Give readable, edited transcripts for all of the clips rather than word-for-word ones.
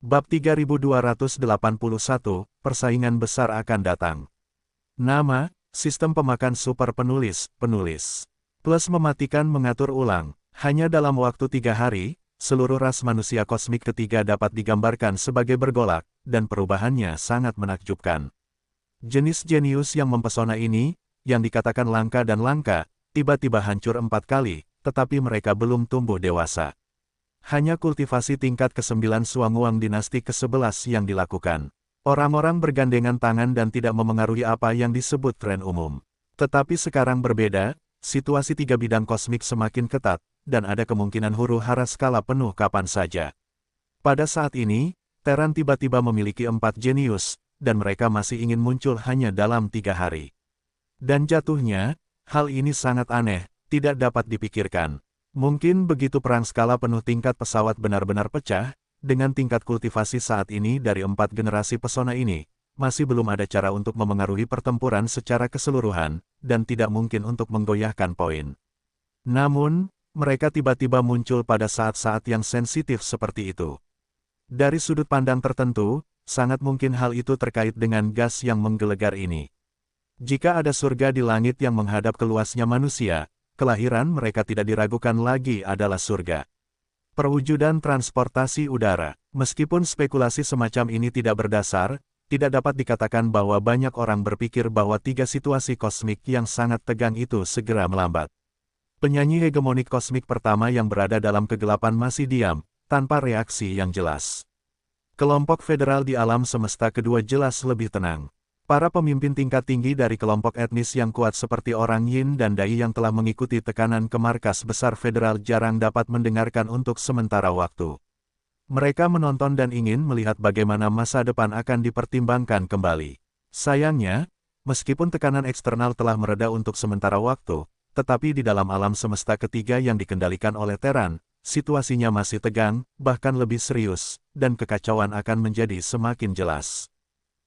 Bab 3281, Persaingan Besar Akan Datang. Nama, Sistem Pemakan Super Penulis, Plus mematikan mengatur ulang. Hanya dalam waktu 3 hari, seluruh ras manusia kosmik ketiga dapat digambarkan sebagai bergolak, dan perubahannya sangat menakjubkan. Jenis jenius yang mempesona ini, yang dikatakan langka dan langka, tiba-tiba hancur 4 kali, tetapi mereka belum tumbuh dewasa. Hanya kultivasi tingkat ke-9 Suanguang dinasti ke-11 yang dilakukan. Orang-orang bergandengan tangan dan tidak memengaruhi apa yang disebut tren umum. Tetapi sekarang berbeda, situasi 3 bidang kosmik semakin ketat, dan ada kemungkinan huru-hara skala penuh kapan saja. Pada saat ini, Terran tiba-tiba memiliki 4 jenius, dan mereka masih ingin muncul hanya dalam 3 hari. Dan jatuhnya, hal ini sangat aneh, tidak dapat dipikirkan. Mungkin begitu perang skala penuh tingkat pesawat benar-benar pecah, dengan tingkat kultivasi saat ini dari 4 generasi pesona ini, masih belum ada cara untuk memengaruhi pertempuran secara keseluruhan, dan tidak mungkin untuk menggoyahkan poin. Namun, mereka tiba-tiba muncul pada saat-saat yang sensitif seperti itu. Dari sudut pandang tertentu, sangat mungkin hal itu terkait dengan gas yang menggelegar ini. Jika ada surga di langit yang menghadap ke luasnya manusia, kelahiran mereka tidak diragukan lagi adalah surga. Perwujudan transportasi udara. Meskipun spekulasi semacam ini tidak berdasar, tidak dapat dikatakan bahwa banyak orang berpikir bahwa 3 situasi kosmik yang sangat tegang itu segera melambat. Penyanyi hegemonik kosmik pertama yang berada dalam kegelapan masih diam, tanpa reaksi yang jelas. Kelompok federal di alam semesta kedua jelas lebih tenang. Para pemimpin tingkat tinggi dari kelompok etnis yang kuat seperti orang Yin dan Dai yang telah mengikuti tekanan ke markas besar federal jarang dapat mendengarkan untuk sementara waktu. Mereka menonton dan ingin melihat bagaimana masa depan akan dipertimbangkan kembali. Sayangnya, meskipun tekanan eksternal telah mereda untuk sementara waktu, tetapi di dalam alam semesta ketiga yang dikendalikan oleh Terran, situasinya masih tegang, bahkan lebih serius, dan kekacauan akan menjadi semakin jelas.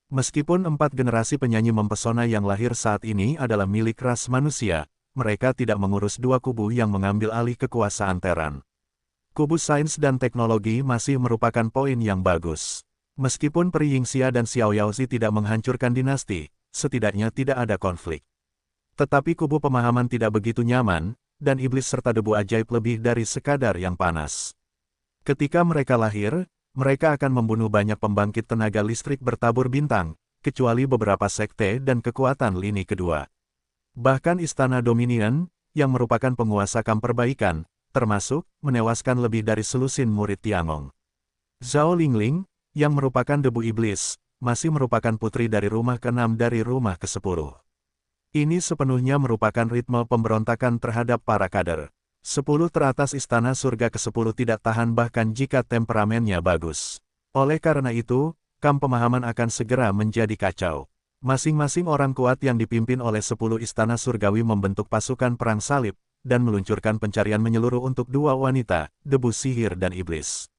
Meskipun 4 generasi penyanyi mempesona yang lahir saat ini adalah milik ras manusia, mereka tidak mengurus 2 kubu yang mengambil alih kekuasaan Terran. Kubu sains dan teknologi masih merupakan poin yang bagus. Meskipun Peri Yingxia dan Xiao Yaozi tidak menghancurkan dinasti, setidaknya tidak ada konflik. Tetapi kubu pemahaman tidak begitu nyaman, dan iblis serta debu ajaib lebih dari sekadar yang panas. Ketika mereka lahir, mereka akan membunuh banyak pembangkit tenaga listrik bertabur bintang, kecuali beberapa sekte dan kekuatan lini kedua. Bahkan Istana Dominion, yang merupakan penguasa kamp perbaikan, termasuk, menewaskan lebih dari selusin murid Tiangong. Zhao Lingling, yang merupakan debu iblis, masih merupakan putri dari rumah ke-6 dari rumah ke-10. Ini sepenuhnya merupakan ritme pemberontakan terhadap para kader. 10 teratas istana surga ke-10 tidak tahan bahkan jika temperamennya bagus. Oleh karena itu, kamp pemahaman akan segera menjadi kacau. Masing-masing orang kuat yang dipimpin oleh 10 istana surgawi membentuk pasukan perang salib, dan meluncurkan pencarian menyeluruh untuk 2 wanita, debu sihir dan iblis.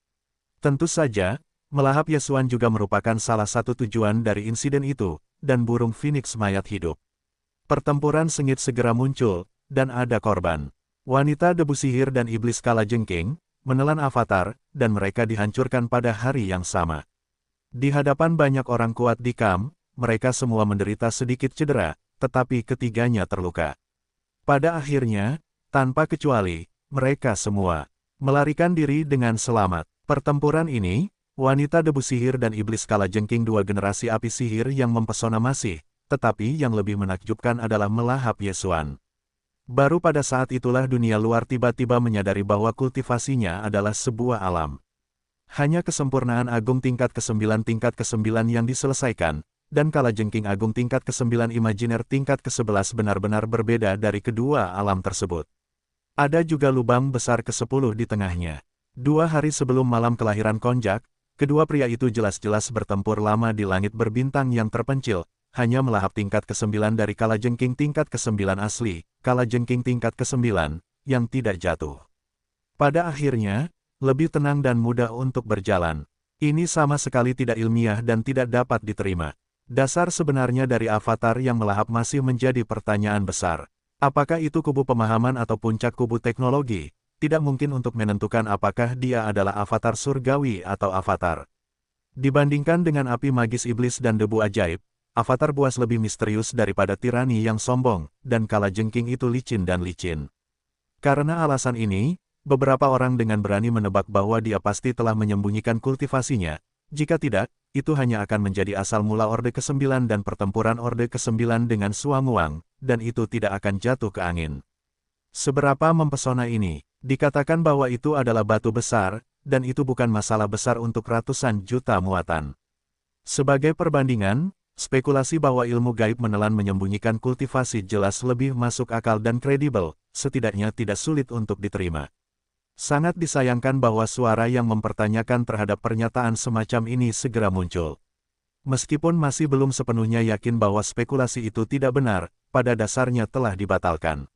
Tentu saja, melahap Yesuan juga merupakan salah satu tujuan dari insiden itu, dan burung Phoenix mayat hidup. Pertempuran sengit segera muncul, dan ada korban. Wanita debu sihir dan iblis kalajengking, menelan avatar, dan mereka dihancurkan pada hari yang sama. Di hadapan banyak orang kuat di kamp, mereka semua menderita sedikit cedera, tetapi ketiganya terluka. Pada akhirnya, tanpa kecuali, mereka semua melarikan diri dengan selamat. Pertempuran ini, wanita debu sihir dan iblis kalajengking 2 generasi api sihir yang mempesona masih, tetapi yang lebih menakjubkan adalah melahap Yesuan. Baru pada saat itulah dunia luar tiba-tiba menyadari bahwa kultivasinya adalah sebuah alam. Hanya kesempurnaan agung tingkat ke-9 yang diselesaikan, dan kalajengking agung tingkat ke-9 imajiner tingkat ke-11 benar-benar berbeda dari kedua alam tersebut. Ada juga lubang besar ke-10 di tengahnya. 2 hari sebelum malam kelahiran Konjak, kedua pria itu jelas-jelas bertempur lama di langit berbintang yang terpencil, hanya melahap tingkat ke-9 dari kalajengking tingkat ke-9 asli, kalajengking tingkat ke-9, yang tidak jatuh. Pada akhirnya, lebih tenang dan mudah untuk berjalan. Ini sama sekali tidak ilmiah dan tidak dapat diterima. Dasar sebenarnya dari avatar yang melahap masih menjadi pertanyaan besar. Apakah itu kubu pemahaman atau puncak kubu teknologi? Tidak mungkin untuk menentukan apakah dia adalah avatar surgawi atau avatar Dibandingkan dengan api magis iblis dan debu ajaib, avatar buas lebih misterius daripada tirani yang sombong, dan kalajengking itu licin dan licin. Karena alasan ini, beberapa orang dengan berani menebak bahwa dia pasti telah menyembunyikan kultivasinya. Jika tidak, itu hanya akan menjadi asal mula Orde ke-9 dan pertempuran Orde ke-9 dengan Suanguang, dan itu tidak akan jatuh ke angin. Seberapa mempesona ini, dikatakan bahwa itu adalah batu besar, dan itu bukan masalah besar untuk ratusan juta muatan. Sebagai perbandingan, spekulasi bahwa ilmu gaib menelan menyembunyikan kultivasi jelas lebih masuk akal dan kredibel, setidaknya tidak sulit untuk diterima. Sangat disayangkan bahwa suara yang mempertanyakan terhadap pernyataan semacam ini segera muncul. Meskipun masih belum sepenuhnya yakin bahwa spekulasi itu tidak benar, pada dasarnya telah dibatalkan.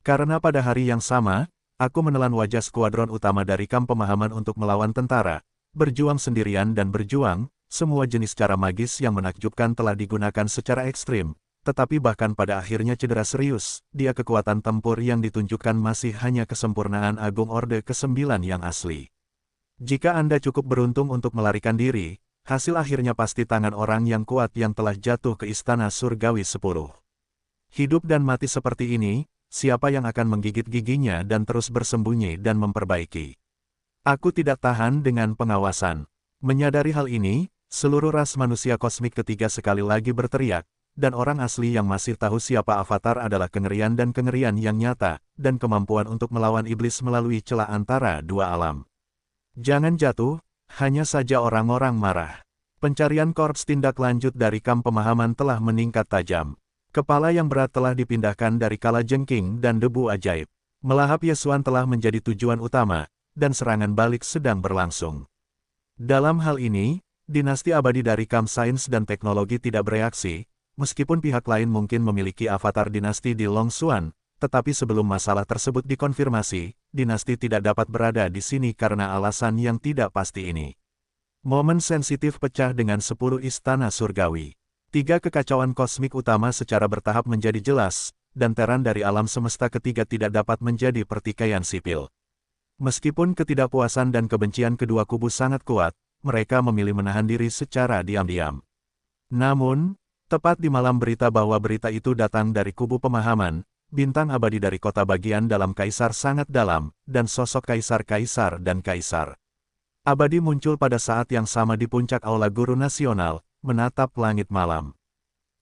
Karena pada hari yang sama, aku menelan wajah skuadron utama dari kamp pemahaman untuk melawan tentara, berjuang sendirian dan berjuang, semua jenis cara magis yang menakjubkan telah digunakan secara ekstrim. Tetapi bahkan pada akhirnya cedera serius, dia kekuatan tempur yang ditunjukkan masih hanya kesempurnaan Agung Orde ke-9 yang asli. Jika Anda cukup beruntung untuk melarikan diri, hasil akhirnya pasti tangan orang yang kuat yang telah jatuh ke Istana Surgawi 10. Hidup dan mati seperti ini, siapa yang akan menggigit giginya dan terus bersembunyi dan memperbaiki? Aku tidak tahan dengan pengawasan. Menyadari hal ini, seluruh ras manusia kosmik ketiga sekali lagi berteriak, dan orang asli yang masih tahu siapa avatar adalah kengerian yang nyata, dan kemampuan untuk melawan iblis melalui celah antara dua alam. Jangan jatuh, hanya saja orang-orang marah. Pencarian korps tindak lanjut dari kamp pemahaman telah meningkat tajam. Kepala yang berat telah dipindahkan dari kalajengking dan debu ajaib. Melahap Yesuan telah menjadi tujuan utama, dan serangan balik sedang berlangsung. Dalam hal ini, dinasti abadi dari kamp sains dan teknologi tidak bereaksi, meskipun pihak lain mungkin memiliki avatar dinasti di Longsuan, tetapi sebelum masalah tersebut dikonfirmasi, dinasti tidak dapat berada di sini karena alasan yang tidak pasti ini. Momen sensitif pecah dengan 10 istana surgawi. 3 kekacauan kosmik utama secara bertahap menjadi jelas, dan teran dari alam semesta ketiga tidak dapat menjadi pertikaian sipil. Meskipun ketidakpuasan dan kebencian kedua kubu sangat kuat, mereka memilih menahan diri secara diam-diam. Namun, tepat di malam berita bahwa berita itu datang dari kubu pemahaman, bintang abadi dari kota bagian dalam Kaisar sangat dalam, dan sosok Kaisar-Kaisar dan Kaisar abadi muncul pada saat yang sama di puncak Aula Guru Nasional, menatap langit malam.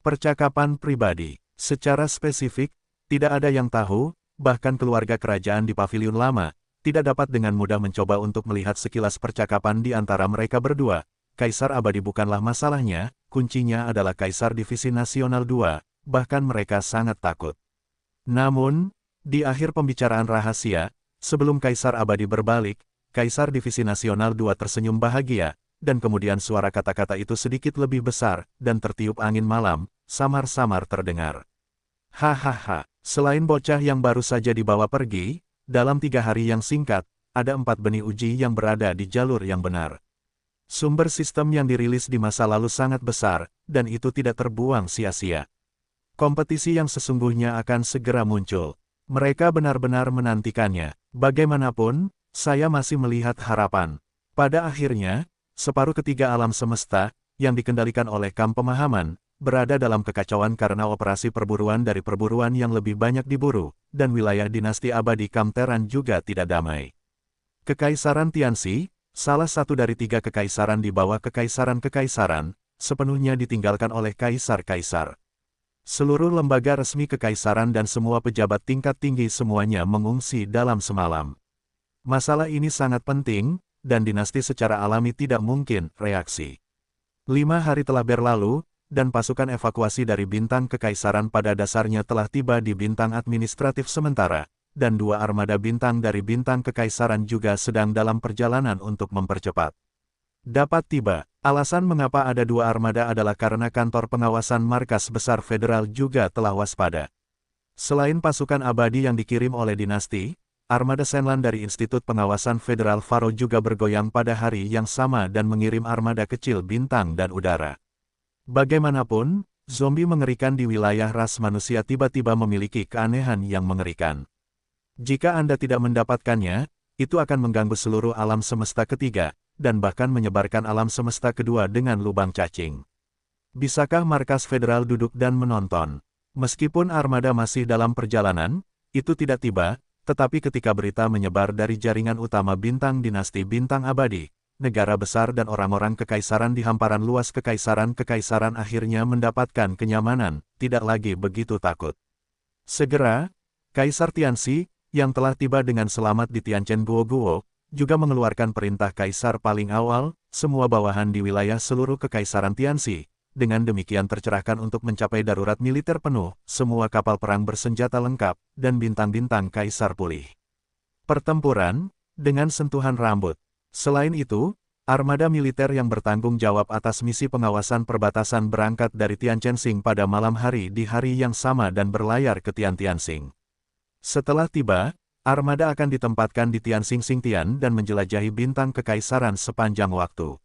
Percakapan pribadi, secara spesifik, tidak ada yang tahu, bahkan keluarga kerajaan di Paviliun Lama, tidak dapat dengan mudah mencoba untuk melihat sekilas percakapan di antara mereka berdua. Kaisar abadi bukanlah masalahnya, kuncinya adalah Kaisar Divisi Nasional 2, bahkan mereka sangat takut. Namun, di akhir pembicaraan rahasia, sebelum Kaisar abadi berbalik, Kaisar Divisi Nasional 2 tersenyum bahagia, dan kemudian suara kata-kata itu sedikit lebih besar, dan tertiup angin malam, samar-samar terdengar. Hahaha, selain bocah yang baru saja dibawa pergi, dalam 3 hari yang singkat, ada 4 benih uji yang berada di jalur yang benar. Sumber sistem yang dirilis di masa lalu sangat besar, dan itu tidak terbuang sia-sia. Kompetisi yang sesungguhnya akan segera muncul. Mereka benar-benar menantikannya. Bagaimanapun, saya masih melihat harapan. Pada akhirnya, separuh ketiga alam semesta, yang dikendalikan oleh kamp pemahaman, berada dalam kekacauan karena operasi perburuan dari perburuan yang lebih banyak diburu, dan wilayah dinasti abadi Kamteran juga tidak damai. Kekaisaran Tianxi, salah satu dari 3 kekaisaran di bawah kekaisaran-kekaisaran, sepenuhnya ditinggalkan oleh kaisar-kaisar. Seluruh lembaga resmi kekaisaran dan semua pejabat tingkat tinggi semuanya mengungsi dalam semalam. Masalah ini sangat penting, dan dinasti secara alami tidak mungkin reaksi. 5 hari telah berlalu, dan pasukan evakuasi dari bintang kekaisaran pada dasarnya telah tiba di bintang administratif sementara, dan 2 armada bintang dari bintang kekaisaran juga sedang dalam perjalanan untuk mempercepat. Dapat tiba. Alasan mengapa ada 2 armada adalah karena kantor pengawasan markas besar federal juga telah waspada. Selain pasukan abadi yang dikirim oleh dinasti, armada Senlan dari Institut Pengawasan Federal Faro juga bergoyang pada hari yang sama dan mengirim armada kecil bintang dan udara. Bagaimanapun, zombie mengerikan di wilayah ras manusia tiba-tiba memiliki keanehan yang mengerikan. Jika Anda tidak mendapatkannya, itu akan mengganggu seluruh alam semesta ketiga, dan bahkan menyebarkan alam semesta kedua dengan lubang cacing. Bisakah markas federal duduk dan menonton? Meskipun armada masih dalam perjalanan, itu tidak tiba, tetapi ketika berita menyebar dari jaringan utama bintang dinasti bintang abadi, negara besar dan orang-orang kekaisaran di hamparan luas kekaisaran akhirnya mendapatkan kenyamanan, tidak lagi begitu takut. Segera, Kaisar Tianxi, yang telah tiba dengan selamat di Tianchen Guo, juga mengeluarkan perintah kaisar paling awal, semua bawahan di wilayah seluruh kekaisaran Tianxi, dengan demikian tercerahkan untuk mencapai darurat militer penuh, semua kapal perang bersenjata lengkap, dan bintang-bintang kaisar pulih. Pertempuran, dengan sentuhan rambut. Selain itu, armada militer yang bertanggung jawab atas misi pengawasan perbatasan berangkat dari Tianchensing pada malam hari di hari yang sama dan berlayar ke Tiantiansing. Setelah tiba, armada akan ditempatkan di Tianxing-Xingtian dan menjelajahi bintang kekaisaran sepanjang waktu.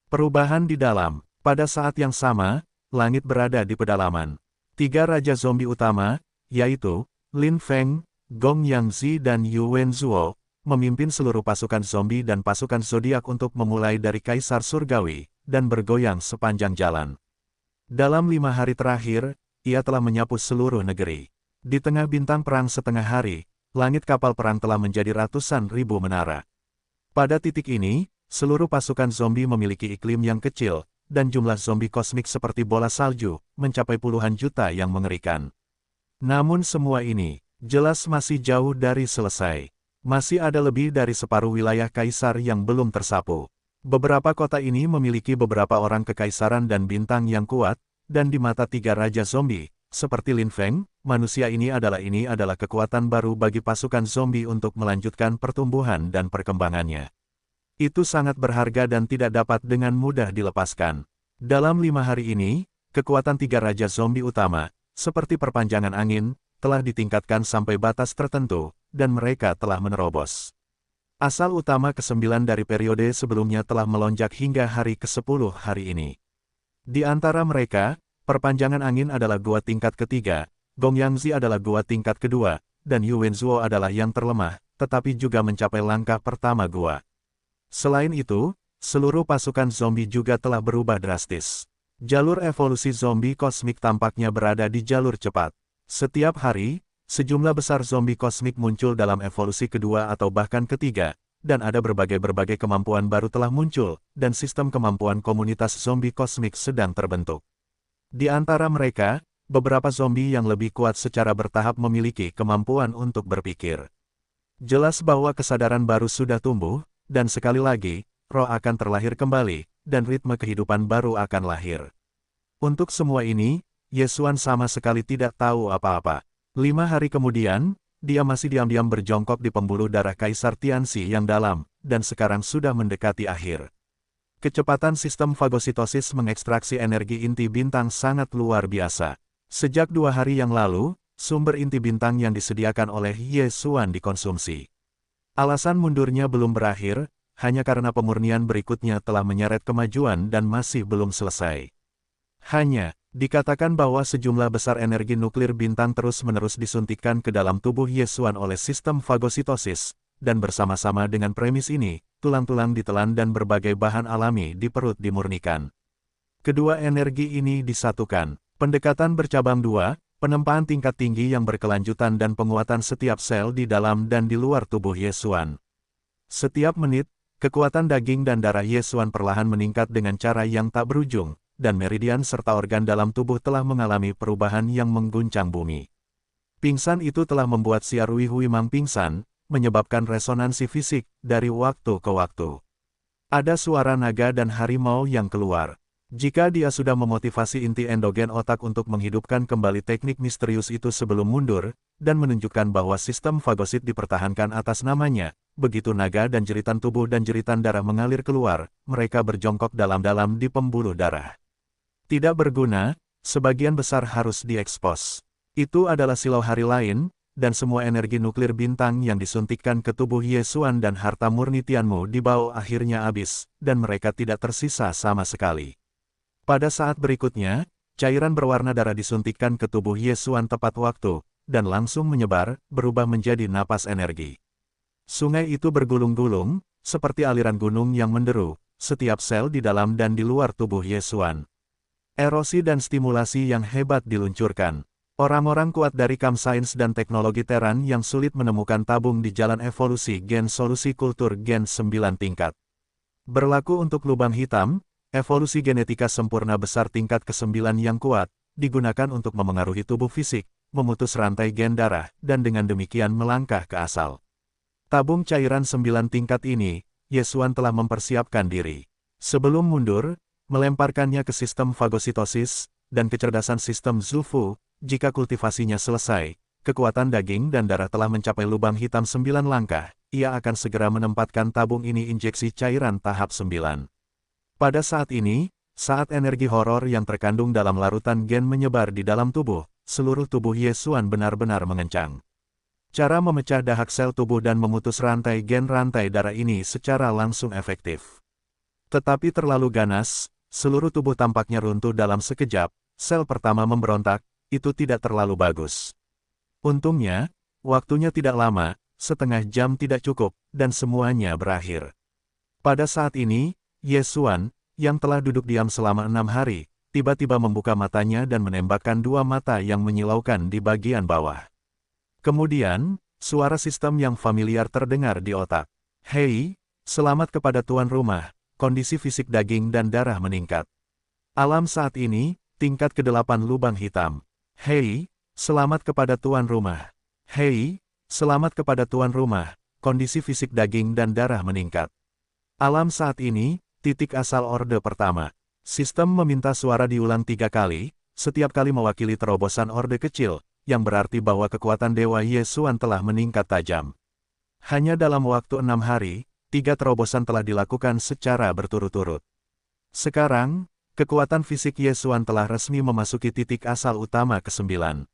Perubahan di dalam. Pada saat yang sama, langit berada di pedalaman. 3 raja zombie utama, yaitu Lin Feng, Gong Yangzi dan Yu Wenzuo, memimpin seluruh pasukan zombie dan pasukan zodiak untuk memulai dari Kaisar Surgawi, dan bergoyang sepanjang jalan. Dalam 5 hari terakhir, ia telah menyapu seluruh negeri. Di tengah bintang perang setengah hari, langit kapal perang telah menjadi ratusan ribu menara. Pada titik ini, seluruh pasukan zombie memiliki iklim yang kecil, dan jumlah zombie kosmik seperti bola salju, mencapai puluhan juta yang mengerikan. Namun semua ini, jelas masih jauh dari selesai. Masih ada lebih dari separuh wilayah kaisar yang belum tersapu. Beberapa kota ini memiliki beberapa orang kekaisaran dan bintang yang kuat, dan di mata 3 raja zombie, seperti Lin Feng, manusia ini adalah kekuatan baru bagi pasukan zombie untuk melanjutkan pertumbuhan dan perkembangannya. Itu sangat berharga dan tidak dapat dengan mudah dilepaskan. Dalam 5 hari ini, kekuatan 3 raja zombie utama, seperti perpanjangan angin, telah ditingkatkan sampai batas tertentu, dan mereka telah menerobos. Asal utama ke-9 dari periode sebelumnya telah melonjak hingga hari ke-10 hari ini. Di antara mereka, perpanjangan angin adalah gua tingkat ketiga, Gong Yangzi adalah gua tingkat kedua, dan Yu Wenzuo adalah yang terlemah, tetapi juga mencapai langkah pertama gua. Selain itu, seluruh pasukan zombie juga telah berubah drastis. Jalur evolusi zombie kosmik tampaknya berada di jalur cepat. Setiap hari, sejumlah besar zombie kosmik muncul dalam evolusi kedua atau bahkan ketiga, dan ada berbagai kemampuan baru telah muncul, dan sistem kemampuan komunitas zombie kosmik sedang terbentuk. Di antara mereka, beberapa zombie yang lebih kuat secara bertahap memiliki kemampuan untuk berpikir. Jelas bahwa kesadaran baru sudah tumbuh, dan sekali lagi, roh akan terlahir kembali, dan ritme kehidupan baru akan lahir. Untuk semua ini, Yesuan sama sekali tidak tahu apa-apa. 5 hari kemudian, dia masih diam-diam berjongkok di pembuluh darah Kaisar Tianxi yang dalam, dan sekarang sudah mendekati akhir. Kecepatan sistem fagositosis mengekstraksi energi inti bintang sangat luar biasa. Sejak 2 hari yang lalu, sumber inti bintang yang disediakan oleh Yesuan dikonsumsi. Alasan mundurnya belum berakhir, hanya karena pemurnian berikutnya telah menyeret kemajuan dan masih belum selesai. Hanya, dikatakan bahwa sejumlah besar energi nuklir bintang terus-menerus disuntikkan ke dalam tubuh Yesuan oleh sistem fagositosis, dan bersama-sama dengan premis ini, tulang-tulang ditelan dan berbagai bahan alami di perut dimurnikan. Kedua energi ini disatukan, pendekatan bercabang dua, penempaan tingkat tinggi yang berkelanjutan dan penguatan setiap sel di dalam dan di luar tubuh Yesuan. Setiap menit, kekuatan daging dan darah Yesuan perlahan meningkat dengan cara yang tak berujung, dan meridian serta organ dalam tubuh telah mengalami perubahan yang mengguncang bumi. Pingsan itu telah membuat si Hui Mang pingsan, menyebabkan resonansi fisik dari waktu ke waktu. Ada suara naga dan harimau yang keluar. Jika dia sudah memotivasi inti endogen otak untuk menghidupkan kembali teknik misterius itu sebelum mundur, dan menunjukkan bahwa sistem fagosit dipertahankan atas namanya, begitu naga dan jeritan tubuh dan jeritan darah mengalir keluar, mereka berjongkok dalam-dalam di pembuluh darah. Tidak berguna, sebagian besar harus diekspos. Itu adalah silau hari lain, dan semua energi nuklir bintang yang disuntikkan ke tubuh Yesuan dan harta murni Tianmu di bawah akhirnya habis, dan mereka tidak tersisa sama sekali. Pada saat berikutnya, cairan berwarna darah disuntikkan ke tubuh Yesuan tepat waktu, dan langsung menyebar, berubah menjadi napas energi. Sungai itu bergulung-gulung, seperti aliran gunung yang menderu, setiap sel di dalam dan di luar tubuh Ye Xuan. Erosi dan stimulasi yang hebat diluncurkan. Orang-orang kuat dari Kam Sains dan Teknologi Teran yang sulit menemukan tabung di jalan evolusi gen solusi kultur gen 9 tingkat. Berlaku untuk lubang hitam, evolusi genetika sempurna besar tingkat ke-9 yang kuat, digunakan untuk memengaruhi tubuh fisik, memutus rantai gen darah, dan dengan demikian melangkah ke asal. Tabung cairan 9 tingkat ini, Ye Xuan telah mempersiapkan diri. Sebelum mundur, melemparkannya ke sistem fagositosis, dan kecerdasan sistem Zufu, jika kultivasinya selesai, kekuatan daging dan darah telah mencapai lubang hitam 9 langkah, ia akan segera menempatkan tabung ini injeksi cairan tahap 9. Pada saat ini, saat energi horor yang terkandung dalam larutan gen menyebar di dalam tubuh, seluruh tubuh Ye Xuan benar-benar mengencang. Cara memecah dahak sel tubuh dan memutus rantai gen rantai darah ini secara langsung efektif. Tetapi terlalu ganas, seluruh tubuh tampaknya runtuh dalam sekejap, sel pertama memberontak, itu tidak terlalu bagus. Untungnya, waktunya tidak lama, setengah jam tidak cukup, dan semuanya berakhir. Pada saat ini, Ye Xuan, yang telah duduk diam selama 6 hari, tiba-tiba membuka matanya dan menembakkan 2 mata yang menyilaukan di bagian bawah. Kemudian, suara sistem yang familiar terdengar di otak. Hei, selamat kepada tuan rumah, kondisi fisik daging dan darah meningkat. Alam saat ini, tingkat ke-8 lubang hitam. Hei, selamat kepada tuan rumah. Hei, selamat kepada tuan rumah, kondisi fisik daging dan darah meningkat. Alam saat ini, titik asal orde pertama. Sistem meminta suara diulang 3 kali, setiap kali mewakili terobosan orde kecil, yang berarti bahwa kekuatan Dewa Ye Xuan telah meningkat tajam. Hanya dalam waktu 6 hari, 3 terobosan telah dilakukan secara berturut-turut. Sekarang, kekuatan fisik Ye Xuan telah resmi memasuki titik asal utama ke-9.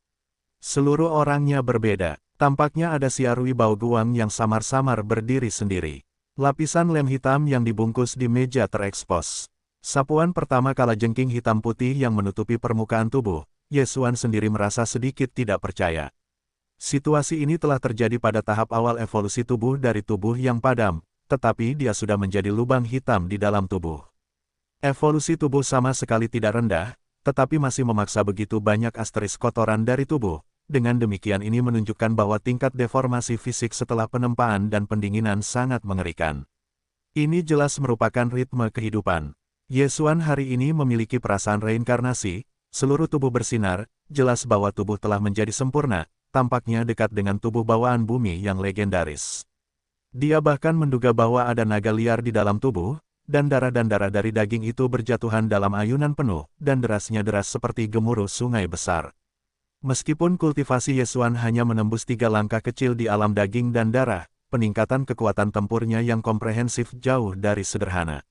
Seluruh orangnya berbeda. Tampaknya ada Xiarui Bao Guang yang samar-samar berdiri sendiri. Lapisan lem hitam yang dibungkus di meja terekspos. Sapuan pertama kalajengking hitam putih yang menutupi permukaan tubuh, Ye Xuan sendiri merasa sedikit tidak percaya. Situasi ini telah terjadi pada tahap awal evolusi tubuh dari tubuh yang padam, tetapi dia sudah menjadi lubang hitam di dalam tubuh. Evolusi tubuh sama sekali tidak rendah, tetapi masih memaksa begitu banyak asteris kotoran dari tubuh. Dengan demikian ini menunjukkan bahwa tingkat deformasi fisik setelah penempaan dan pendinginan sangat mengerikan. Ini jelas merupakan ritme kehidupan. Ye Xuan hari ini memiliki perasaan reinkarnasi, seluruh tubuh bersinar, jelas bahwa tubuh telah menjadi sempurna, tampaknya dekat dengan tubuh bawaan bumi yang legendaris. Dia bahkan menduga bahwa ada naga liar di dalam tubuh, dan darah dari daging itu berjatuhan dalam ayunan penuh, dan derasnya deras seperti gemuruh sungai besar. Meskipun kultivasi Ye Xuan hanya menembus 3 langkah kecil di alam daging dan darah, peningkatan kekuatan tempurnya yang komprehensif jauh dari sederhana.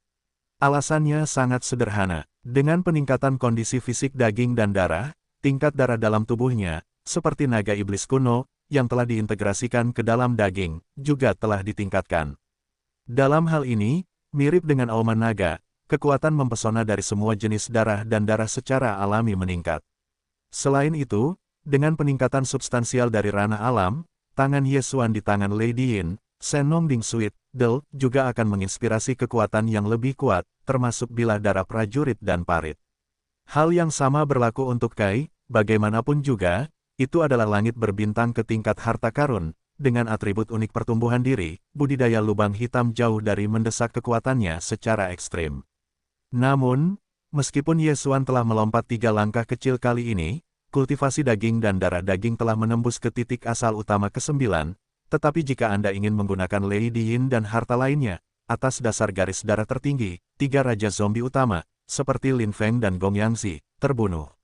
Alasannya sangat sederhana. Dengan peningkatan kondisi fisik daging dan darah, tingkat darah dalam tubuhnya, seperti naga iblis kuno, yang telah diintegrasikan ke dalam daging, juga telah ditingkatkan. Dalam hal ini, mirip dengan auman naga, kekuatan mempesona dari semua jenis darah dan darah secara alami meningkat. Selain itu, dengan peningkatan substansial dari ranah alam, tangan Ye Xuan di tangan Lady Yin, Senong Ding Suit, Del, juga akan menginspirasi kekuatan yang lebih kuat, termasuk bilah darah prajurit dan parit. Hal yang sama berlaku untuk Kai, bagaimanapun juga, itu adalah langit berbintang ke tingkat harta karun, dengan atribut unik pertumbuhan diri, budidaya lubang hitam jauh dari mendesak kekuatannya secara ekstrim. Namun, meskipun Ye Xuan telah melompat 3 langkah kecil kali ini, kultivasi daging dan darah daging telah menembus ke titik asal utama ke-9, tetapi jika Anda ingin menggunakan Lady Yin dan harta lainnya, atas dasar garis darah tertinggi, 3 raja zombie utama, seperti Lin Feng dan Gong Yangzi, terbunuh.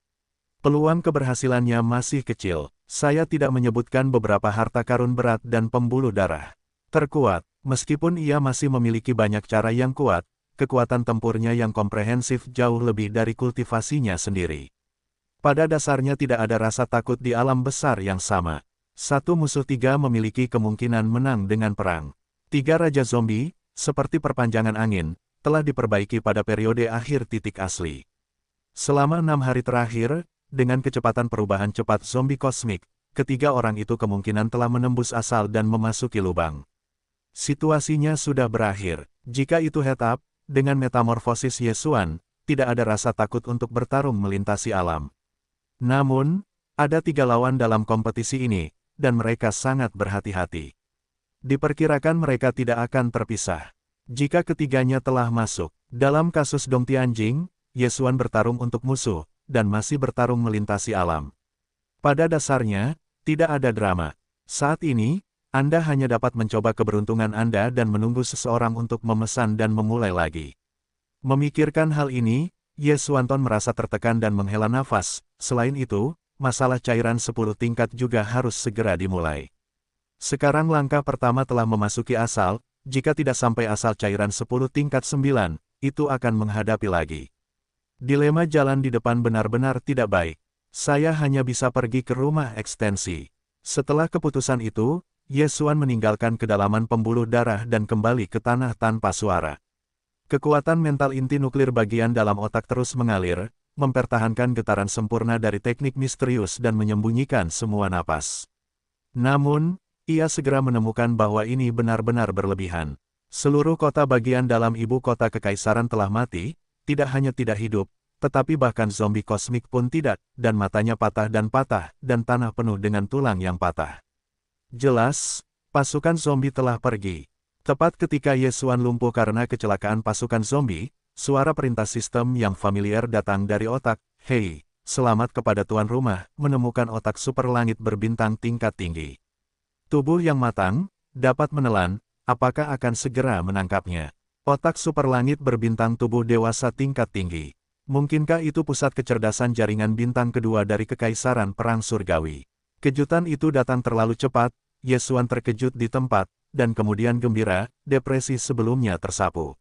Peluang keberhasilannya masih kecil. Saya tidak menyebutkan beberapa harta karun berat dan pembuluh darah terkuat. Meskipun ia masih memiliki banyak cara yang kuat, kekuatan tempurnya yang komprehensif jauh lebih dari kultivasinya sendiri. Pada dasarnya tidak ada rasa takut di alam besar yang sama. Satu musuh 3 memiliki kemungkinan menang dengan perang. 3 raja zombie, seperti perpanjangan angin, telah diperbaiki pada periode akhir titik asli. Selama 6 hari terakhir, dengan kecepatan perubahan cepat zombie kosmik, ketiga orang itu kemungkinan telah menembus asal dan memasuki lubang. Situasinya sudah berakhir. Jika itu head up, dengan metamorfosis Yesuan, tidak ada rasa takut untuk bertarung melintasi alam. Namun, ada 3 lawan dalam kompetisi ini, dan mereka sangat berhati-hati. Diperkirakan mereka tidak akan terpisah. Jika ketiganya telah masuk, dalam kasus Dong Tianjing, Yesuan bertarung untuk musuh, dan masih bertarung melintasi alam. Pada dasarnya, tidak ada drama. Saat ini, Anda hanya dapat mencoba keberuntungan Anda dan menunggu seseorang untuk memesan dan memulai lagi. Memikirkan hal ini, Yesuanton merasa tertekan dan menghela nafas. Selain itu, masalah cairan 10 tingkat juga harus segera dimulai. Sekarang langkah pertama telah memasuki asal, jika tidak sampai asal cairan 10 tingkat 9, itu akan menghadapi lagi. Dilema jalan di depan benar-benar tidak baik. Saya hanya bisa pergi ke rumah ekstensi. Setelah keputusan itu, Yesuan meninggalkan kedalaman pembuluh darah dan kembali ke tanah tanpa suara. Kekuatan mental inti nuklir bagian dalam otak terus mengalir, mempertahankan getaran sempurna dari teknik misterius dan menyembunyikan semua napas. Namun, ia segera menemukan bahwa ini benar-benar berlebihan. Seluruh kota bagian dalam ibu kota kekaisaran telah mati, tidak hanya tidak hidup, tetapi bahkan zombie kosmik pun tidak, dan matanya patah, dan tanah penuh dengan tulang yang patah. Jelas, pasukan zombie telah pergi. Tepat ketika Yesuan lumpuh karena kecelakaan pasukan zombie, suara perintah sistem yang familiar datang dari otak. Hei, selamat kepada tuan rumah, menemukan otak super langit berbintang tingkat tinggi. Tubuh yang matang, dapat menelan, apakah akan segera menangkapnya? Otak super langit berbintang tubuh dewasa tingkat tinggi. Mungkinkah itu pusat kecerdasan jaringan bintang kedua dari Kekaisaran Perang Surgawi? Kejutan itu datang terlalu cepat, Yesuan terkejut di tempat, dan kemudian gembira, depresi sebelumnya tersapu.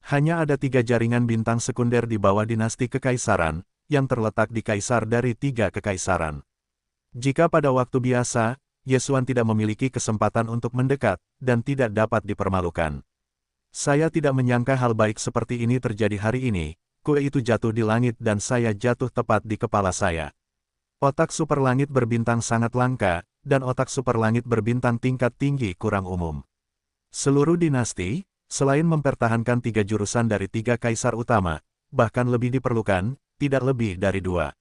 Hanya ada 3 jaringan bintang sekunder di bawah dinasti Kekaisaran, yang terletak di kaisar dari 3 kekaisaran. Jika pada waktu biasa, Yesuan tidak memiliki kesempatan untuk mendekat, dan tidak dapat dipermalukan. Saya tidak menyangka hal baik seperti ini terjadi hari ini. Kue itu jatuh di langit dan saya jatuh tepat di kepala saya. Otak super langit berbintang sangat langka, dan otak super langit berbintang tingkat tinggi kurang umum. Seluruh dinasti, selain mempertahankan 3 jurusan dari 3 kaisar utama, bahkan lebih diperlukan, tidak lebih dari 2.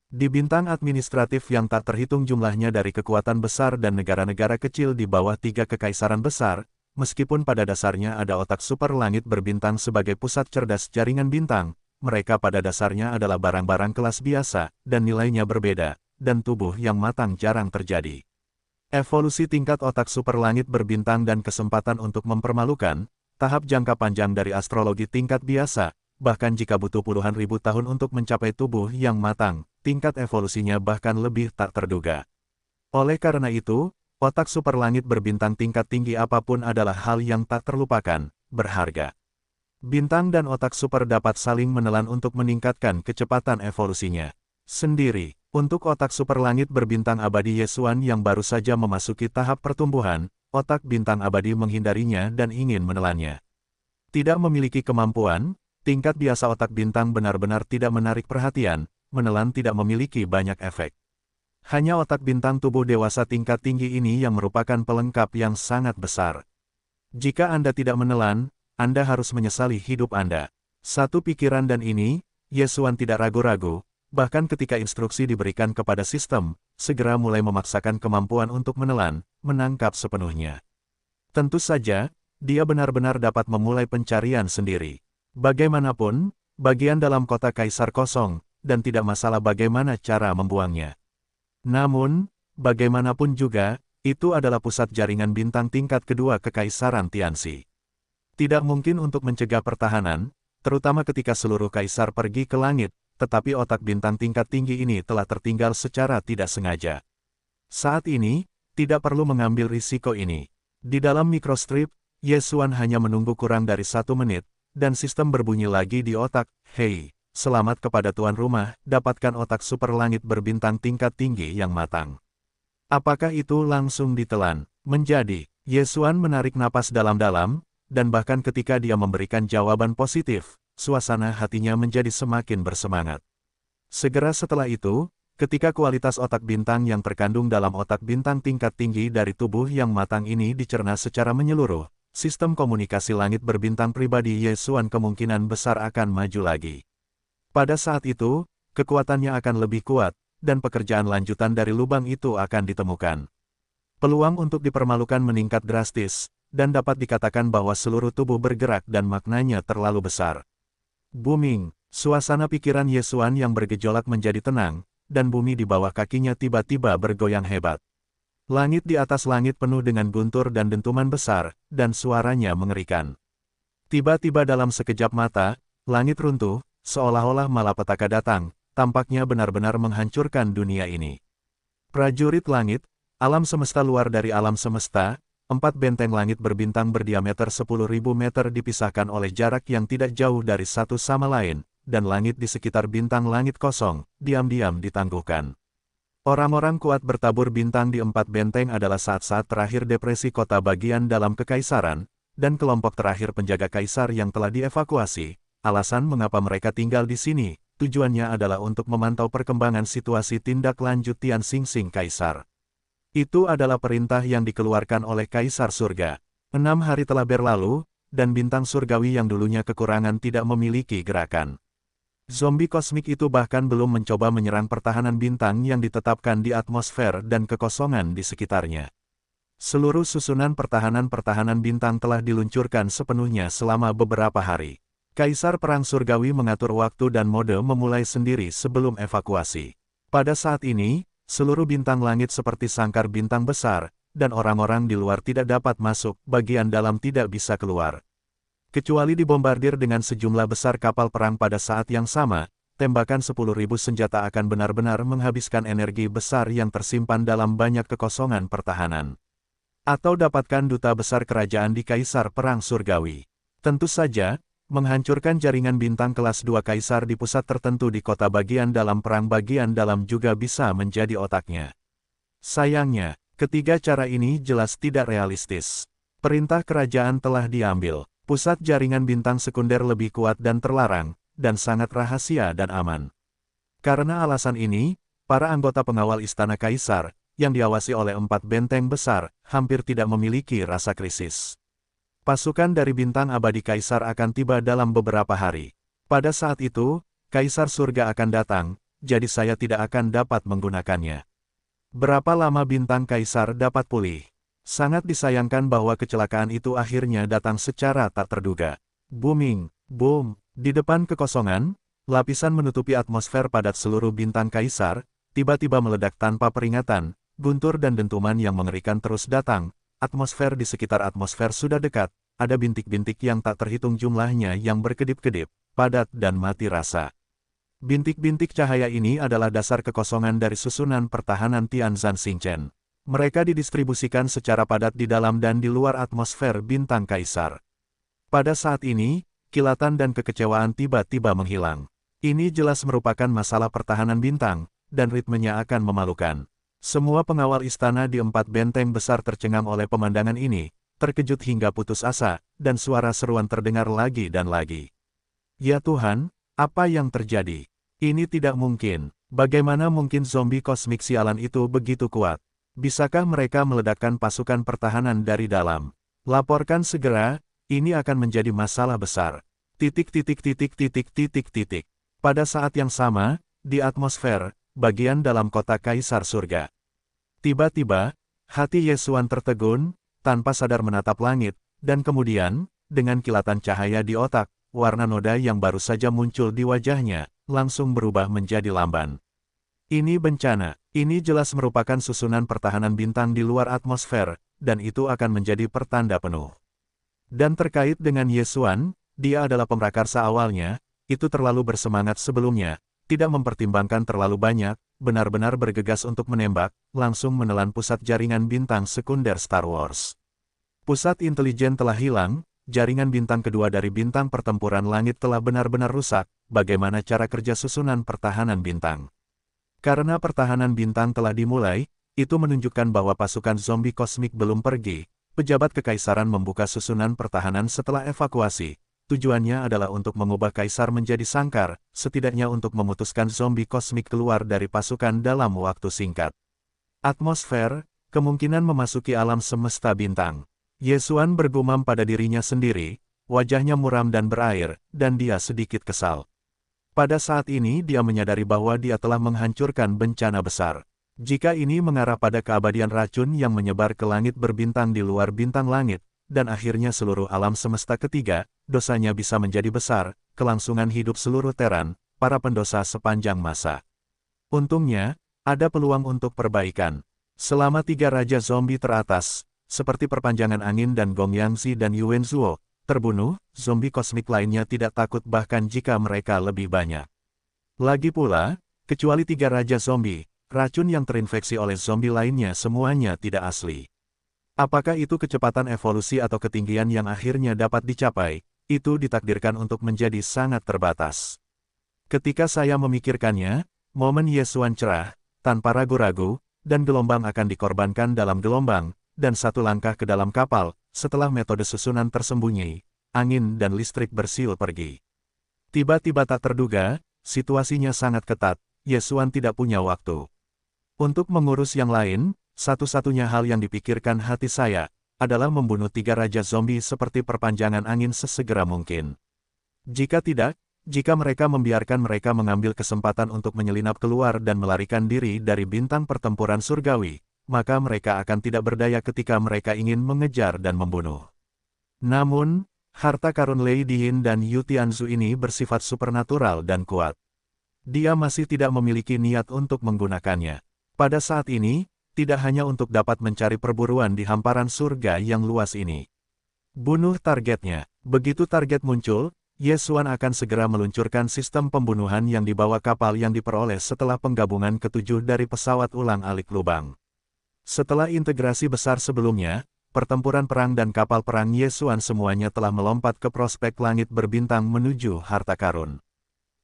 Di bintang administratif yang tak terhitung jumlahnya dari kekuatan besar dan negara-negara kecil di bawah 3 kekaisaran besar, meskipun pada dasarnya ada otak super langit berbintang sebagai pusat cerdas jaringan bintang, mereka pada dasarnya adalah barang-barang kelas biasa, dan nilainya berbeda, dan tubuh yang matang jarang terjadi. Evolusi tingkat otak super langit berbintang dan kesempatan untuk mempermalukan, tahap jangka panjang dari astrologi tingkat biasa, bahkan jika butuh puluhan ribu tahun untuk mencapai tubuh yang matang, tingkat evolusinya bahkan lebih tak terduga. Oleh karena itu, otak super langit berbintang tingkat tinggi apapun adalah hal yang tak terlupakan, berharga. Bintang dan otak super dapat saling menelan untuk meningkatkan kecepatan evolusinya. Sendiri, untuk otak super langit berbintang abadi Yesuan yang baru saja memasuki tahap pertumbuhan, otak bintang abadi menghindarinya dan ingin menelannya. Tidak memiliki kemampuan, tingkat biasa otak bintang benar-benar tidak menarik perhatian, menelan tidak memiliki banyak efek. Hanya otak bintang tubuh dewasa tingkat tinggi ini yang merupakan pelengkap yang sangat besar. Jika Anda tidak menelan, Anda harus menyesali hidup Anda. Satu pikiran dan ini, Yesuan tidak ragu-ragu, bahkan ketika instruksi diberikan kepada sistem, segera mulai memaksakan kemampuan untuk menelan, menangkap sepenuhnya. Tentu saja, dia benar-benar dapat memulai pencarian sendiri. Bagaimanapun, bagian dalam kota kaisar kosong, dan tidak masalah bagaimana cara membuangnya. Namun, bagaimanapun juga, itu adalah pusat jaringan bintang tingkat kedua Kekaisaran Tianxi. Tidak mungkin untuk mencegah pertahanan, terutama ketika seluruh kaisar pergi ke langit, tetapi otak bintang tingkat tinggi ini telah tertinggal secara tidak sengaja. Saat ini, tidak perlu mengambil risiko ini. Di dalam mikrostrip, Yesuan hanya menunggu kurang dari 1 menit, dan sistem berbunyi lagi di otak. Hei, selamat kepada tuan rumah, dapatkan otak super langit berbintang tingkat tinggi yang matang. Apakah itu langsung ditelan? Menjadi, Yesuan menarik napas dalam-dalam, dan bahkan ketika dia memberikan jawaban positif, suasana hatinya menjadi semakin bersemangat. Segera setelah itu, Ketika kualitas otak bintang yang terkandung dalam otak bintang tingkat tinggi dari tubuh yang matang ini dicerna secara menyeluruh, sistem komunikasi langit berbintang pribadi Yesuan kemungkinan besar akan maju lagi. Pada saat itu, kekuatannya akan lebih kuat, dan pekerjaan lanjutan dari lubang itu akan ditemukan. Peluang untuk dipermalukan meningkat drastis, dan dapat dikatakan bahwa seluruh tubuh bergerak dan maknanya terlalu besar. Booming, suasana pikiran Yesuan yang bergejolak menjadi tenang, dan bumi di bawah kakinya tiba-tiba bergoyang hebat. Langit di atas langit penuh dengan guntur dan dentuman besar, dan suaranya mengerikan. Tiba-tiba dalam sekejap mata, langit runtuh, seolah-olah malapetaka datang, tampaknya benar-benar menghancurkan dunia ini. Prajurit langit, alam semesta luar dari alam semesta, 4 benteng langit berbintang berdiameter 10.000 meter dipisahkan oleh jarak yang tidak jauh dari satu sama lain, dan langit di sekitar bintang langit kosong, diam-diam ditangguhkan. Orang-orang kuat bertabur bintang di 4 benteng adalah saat-saat terakhir depresi kota bagian dalam kekaisaran, dan kelompok terakhir penjaga kaisar yang telah dievakuasi. Alasan mengapa mereka tinggal di sini, tujuannya adalah untuk memantau perkembangan situasi tindak lanjut Tian Xingxing Kaisar. Itu adalah perintah yang dikeluarkan oleh Kaisar Surga. 6 hari telah berlalu, dan bintang surgawi yang dulunya kekurangan tidak memiliki gerakan. Zombie kosmik itu bahkan belum mencoba menyerang pertahanan bintang yang ditetapkan di atmosfer dan kekosongan di sekitarnya. Seluruh susunan pertahanan bintang telah diluncurkan sepenuhnya selama beberapa hari. Kaisar Perang Surgawi mengatur waktu dan mode memulai sendiri sebelum evakuasi. Pada saat ini, seluruh bintang langit seperti sangkar bintang besar, dan orang-orang di luar tidak dapat masuk, bagian dalam tidak bisa keluar. Kecuali dibombardir dengan sejumlah besar kapal perang pada saat yang sama, tembakan 10.000 senjata akan benar-benar menghabiskan energi besar yang tersimpan dalam banyak kekosongan pertahanan. Atau dapatkan duta besar kerajaan di Kaisar Perang Surgawi. Tentu saja, menghancurkan jaringan bintang kelas 2 kaisar di pusat tertentu di kota bagian dalam perang bagian dalam juga bisa menjadi otaknya. Sayangnya, ketiga cara ini jelas tidak realistis. Perintah kerajaan telah diambil. Pusat jaringan bintang sekunder lebih kuat dan terlarang, dan sangat rahasia dan aman. Karena alasan ini, para anggota pengawal Istana Kaisar, yang diawasi oleh 4 benteng besar, hampir tidak memiliki rasa krisis. Pasukan dari bintang abadi Kaisar akan tiba dalam beberapa hari. Pada saat itu, Kaisar Surga akan datang, jadi saya tidak akan dapat menggunakannya. Berapa lama bintang Kaisar dapat pulih? Sangat disayangkan bahwa kecelakaan itu akhirnya datang secara tak terduga. Booming, boom, di depan kekosongan, lapisan menutupi atmosfer padat seluruh bintang Kaisar, tiba-tiba meledak tanpa peringatan, guntur dan dentuman yang mengerikan terus datang, atmosfer di sekitar atmosfer sudah dekat, ada bintik-bintik yang tak terhitung jumlahnya yang berkedip-kedip, padat dan mati rasa. Bintik-bintik cahaya ini adalah dasar kekosongan dari susunan pertahanan Tianzan Xingchen. Mereka didistribusikan secara padat di dalam dan di luar atmosfer bintang Kaisar. Pada saat ini, kilatan dan kekecewaan tiba-tiba menghilang. Ini jelas merupakan masalah pertahanan bintang, dan ritmenya akan memalukan. Semua pengawal istana di 4 benteng besar tercengang oleh pemandangan ini, terkejut hingga putus asa, dan suara seruan terdengar lagi dan lagi. Ya Tuhan, apa yang terjadi? Ini tidak mungkin. Bagaimana mungkin zombie kosmik sialan itu begitu kuat? Bisakah mereka meledakkan pasukan pertahanan dari dalam? Laporkan segera, ini akan menjadi masalah besar. Pada saat yang sama, di atmosfer, bagian dalam kota Kaisar Surga. Tiba-tiba, hati Yesuan tertegun, tanpa sadar menatap langit, dan kemudian, dengan kilatan cahaya di otak, warna noda yang baru saja muncul di wajahnya, langsung berubah menjadi lamban. Ini bencana, ini jelas merupakan susunan pertahanan bintang di luar atmosfer, dan itu akan menjadi pertanda penuh. Dan terkait dengan Yesuan, dia adalah pemrakarsa awalnya, itu terlalu bersemangat sebelumnya, tidak mempertimbangkan terlalu banyak, benar-benar bergegas untuk menembak, langsung menelan pusat jaringan bintang sekunder Star Wars. Pusat intelijen telah hilang, jaringan bintang kedua dari bintang pertempuran langit telah benar-benar rusak, bagaimana cara kerja susunan pertahanan bintang. Karena pertahanan bintang telah dimulai, itu menunjukkan bahwa pasukan zombie kosmik belum pergi. Pejabat kekaisaran membuka susunan pertahanan setelah evakuasi, tujuannya adalah untuk mengubah Kaisar menjadi sangkar, setidaknya untuk memutuskan zombie kosmik keluar dari pasukan dalam waktu singkat. Atmosfer, kemungkinan memasuki alam semesta bintang. Yesuan bergumam pada dirinya sendiri, wajahnya muram dan berair, dan dia sedikit kesal. Pada saat ini dia menyadari bahwa dia telah menghancurkan bencana besar. Jika ini mengarah pada keabadian racun yang menyebar ke langit berbintang di luar bintang langit, dan akhirnya seluruh alam semesta ketiga, dosanya bisa menjadi besar, kelangsungan hidup seluruh Terran, para pendosa sepanjang masa. Untungnya, ada peluang untuk perbaikan. Selama 3 raja zombie teratas, seperti perpanjangan angin dan Gong Yangzi dan Yuan Zuo, terbunuh, zombie kosmik lainnya tidak takut bahkan jika mereka lebih banyak. Lagi pula, kecuali 3 raja zombie, racun yang terinfeksi oleh zombie lainnya semuanya tidak asli. Apakah itu kecepatan evolusi atau ketinggian yang akhirnya dapat dicapai, itu ditakdirkan untuk menjadi sangat terbatas. Ketika saya memikirkannya, momen Yesuan cerah, tanpa ragu-ragu, dan gelombang akan dikorbankan dalam gelombang, dan satu langkah ke dalam kapal, setelah metode susunan tersembunyi, angin dan listrik bersiul pergi. Tiba-tiba tak terduga, situasinya sangat ketat, Yesuan tidak punya waktu. Untuk mengurus yang lain, satu-satunya hal yang dipikirkan hati saya, adalah membunuh 3 raja zombie seperti perpanjangan angin sesegera mungkin. Jika tidak, jika mereka membiarkan mereka mengambil kesempatan untuk menyelinap keluar dan melarikan diri dari bintang pertempuran surgawi, maka mereka akan tidak berdaya ketika mereka ingin mengejar dan membunuh. Namun, harta karun Lei Diyin dan Yu Tianzu ini bersifat supernatural dan kuat. Dia masih tidak memiliki niat untuk menggunakannya. Pada saat ini, tidak hanya untuk dapat mencari perburuan di hamparan surga yang luas ini. Bunuh targetnya. Begitu target muncul, Yesuan akan segera meluncurkan sistem pembunuhan yang dibawa kapal yang diperoleh setelah penggabungan ke-7 dari pesawat ulang-alik lubang. Setelah integrasi besar sebelumnya, pertempuran perang dan kapal perang Yesuan semuanya telah melompat ke prospek langit berbintang menuju harta karun.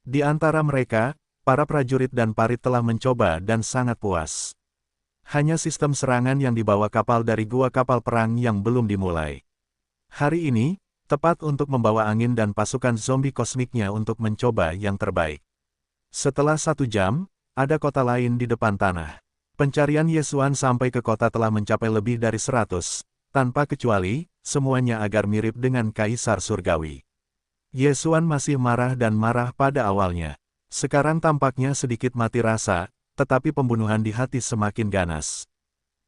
Di antara mereka, para prajurit dan parit telah mencoba dan sangat puas. Hanya sistem serangan yang dibawa kapal dari gua kapal perang yang belum dimulai. Hari ini, tepat untuk membawa angin dan pasukan zombie kosmiknya untuk mencoba yang terbaik. Setelah 1 jam, ada kota lain di depan tanah. Pencarian Yesuan sampai ke kota telah mencapai lebih dari 100, tanpa kecuali, semuanya agar mirip dengan Kaisar Surgawi. Yesuan masih marah dan marah pada awalnya. Sekarang tampaknya sedikit mati rasa, tetapi pembunuhan di hati semakin ganas.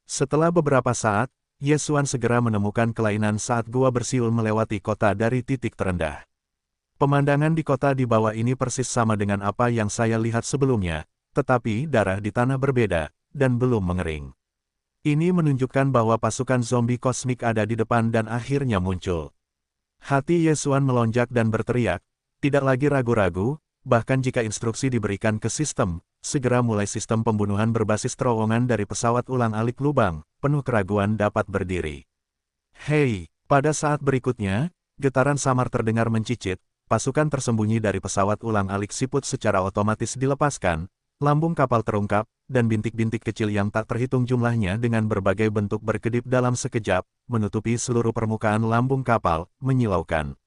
Setelah beberapa saat, Yesuan segera menemukan kelainan saat gua bersiul melewati kota dari titik terendah. Pemandangan di kota di bawah ini persis sama dengan apa yang saya lihat sebelumnya, tetapi darah di tanah berbeda, dan belum mengering. Ini menunjukkan bahwa pasukan zombie kosmik ada di depan dan akhirnya muncul. Hati Yesuan melonjak dan berteriak, tidak lagi ragu-ragu, bahkan jika instruksi diberikan ke sistem, segera mulai sistem pembunuhan berbasis terowongan dari pesawat ulang-alik lubang, penuh keraguan dapat berdiri. Hei, pada saat berikutnya, getaran samar terdengar mencicit, pasukan tersembunyi dari pesawat ulang-alik siput secara otomatis dilepaskan, lambung kapal terungkap, dan bintik-bintik kecil yang tak terhitung jumlahnya dengan berbagai bentuk berkedip dalam sekejap, menutupi seluruh permukaan lambung kapal, menyilaukan.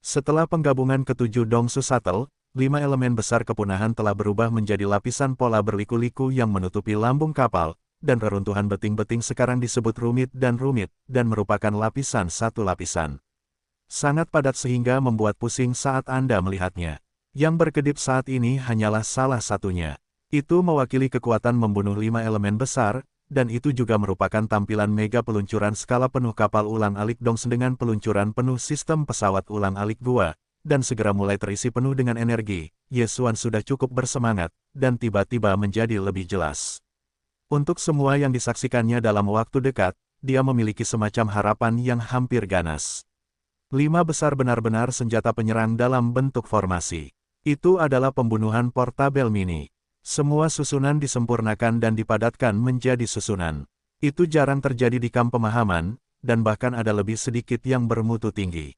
Setelah penggabungan ke-7 Dongsu Shuttle, 5 elemen besar kepunahan telah berubah menjadi lapisan pola berliku-liku yang menutupi lambung kapal, dan reruntuhan beting-beting sekarang disebut rumit, dan merupakan lapisan satu lapisan. Sangat padat sehingga membuat pusing saat Anda melihatnya. Yang berkedip saat ini hanyalah salah satunya. Itu mewakili kekuatan membunuh 5 elemen besar, dan itu juga merupakan tampilan mega peluncuran skala penuh kapal ulang-alik Dongsu dengan peluncuran penuh sistem pesawat ulang-alik gua, dan segera mulai terisi penuh dengan energi. Yesuan sudah cukup bersemangat, dan tiba-tiba menjadi lebih jelas. Untuk semua yang disaksikannya dalam waktu dekat, dia memiliki semacam harapan yang hampir ganas. 5 besar benar-benar senjata penyerang dalam bentuk formasi. Itu adalah pembunuhan portabel mini. Semua susunan disempurnakan dan dipadatkan menjadi susunan. Itu jarang terjadi di kamp pemahaman, dan bahkan ada lebih sedikit yang bermutu tinggi.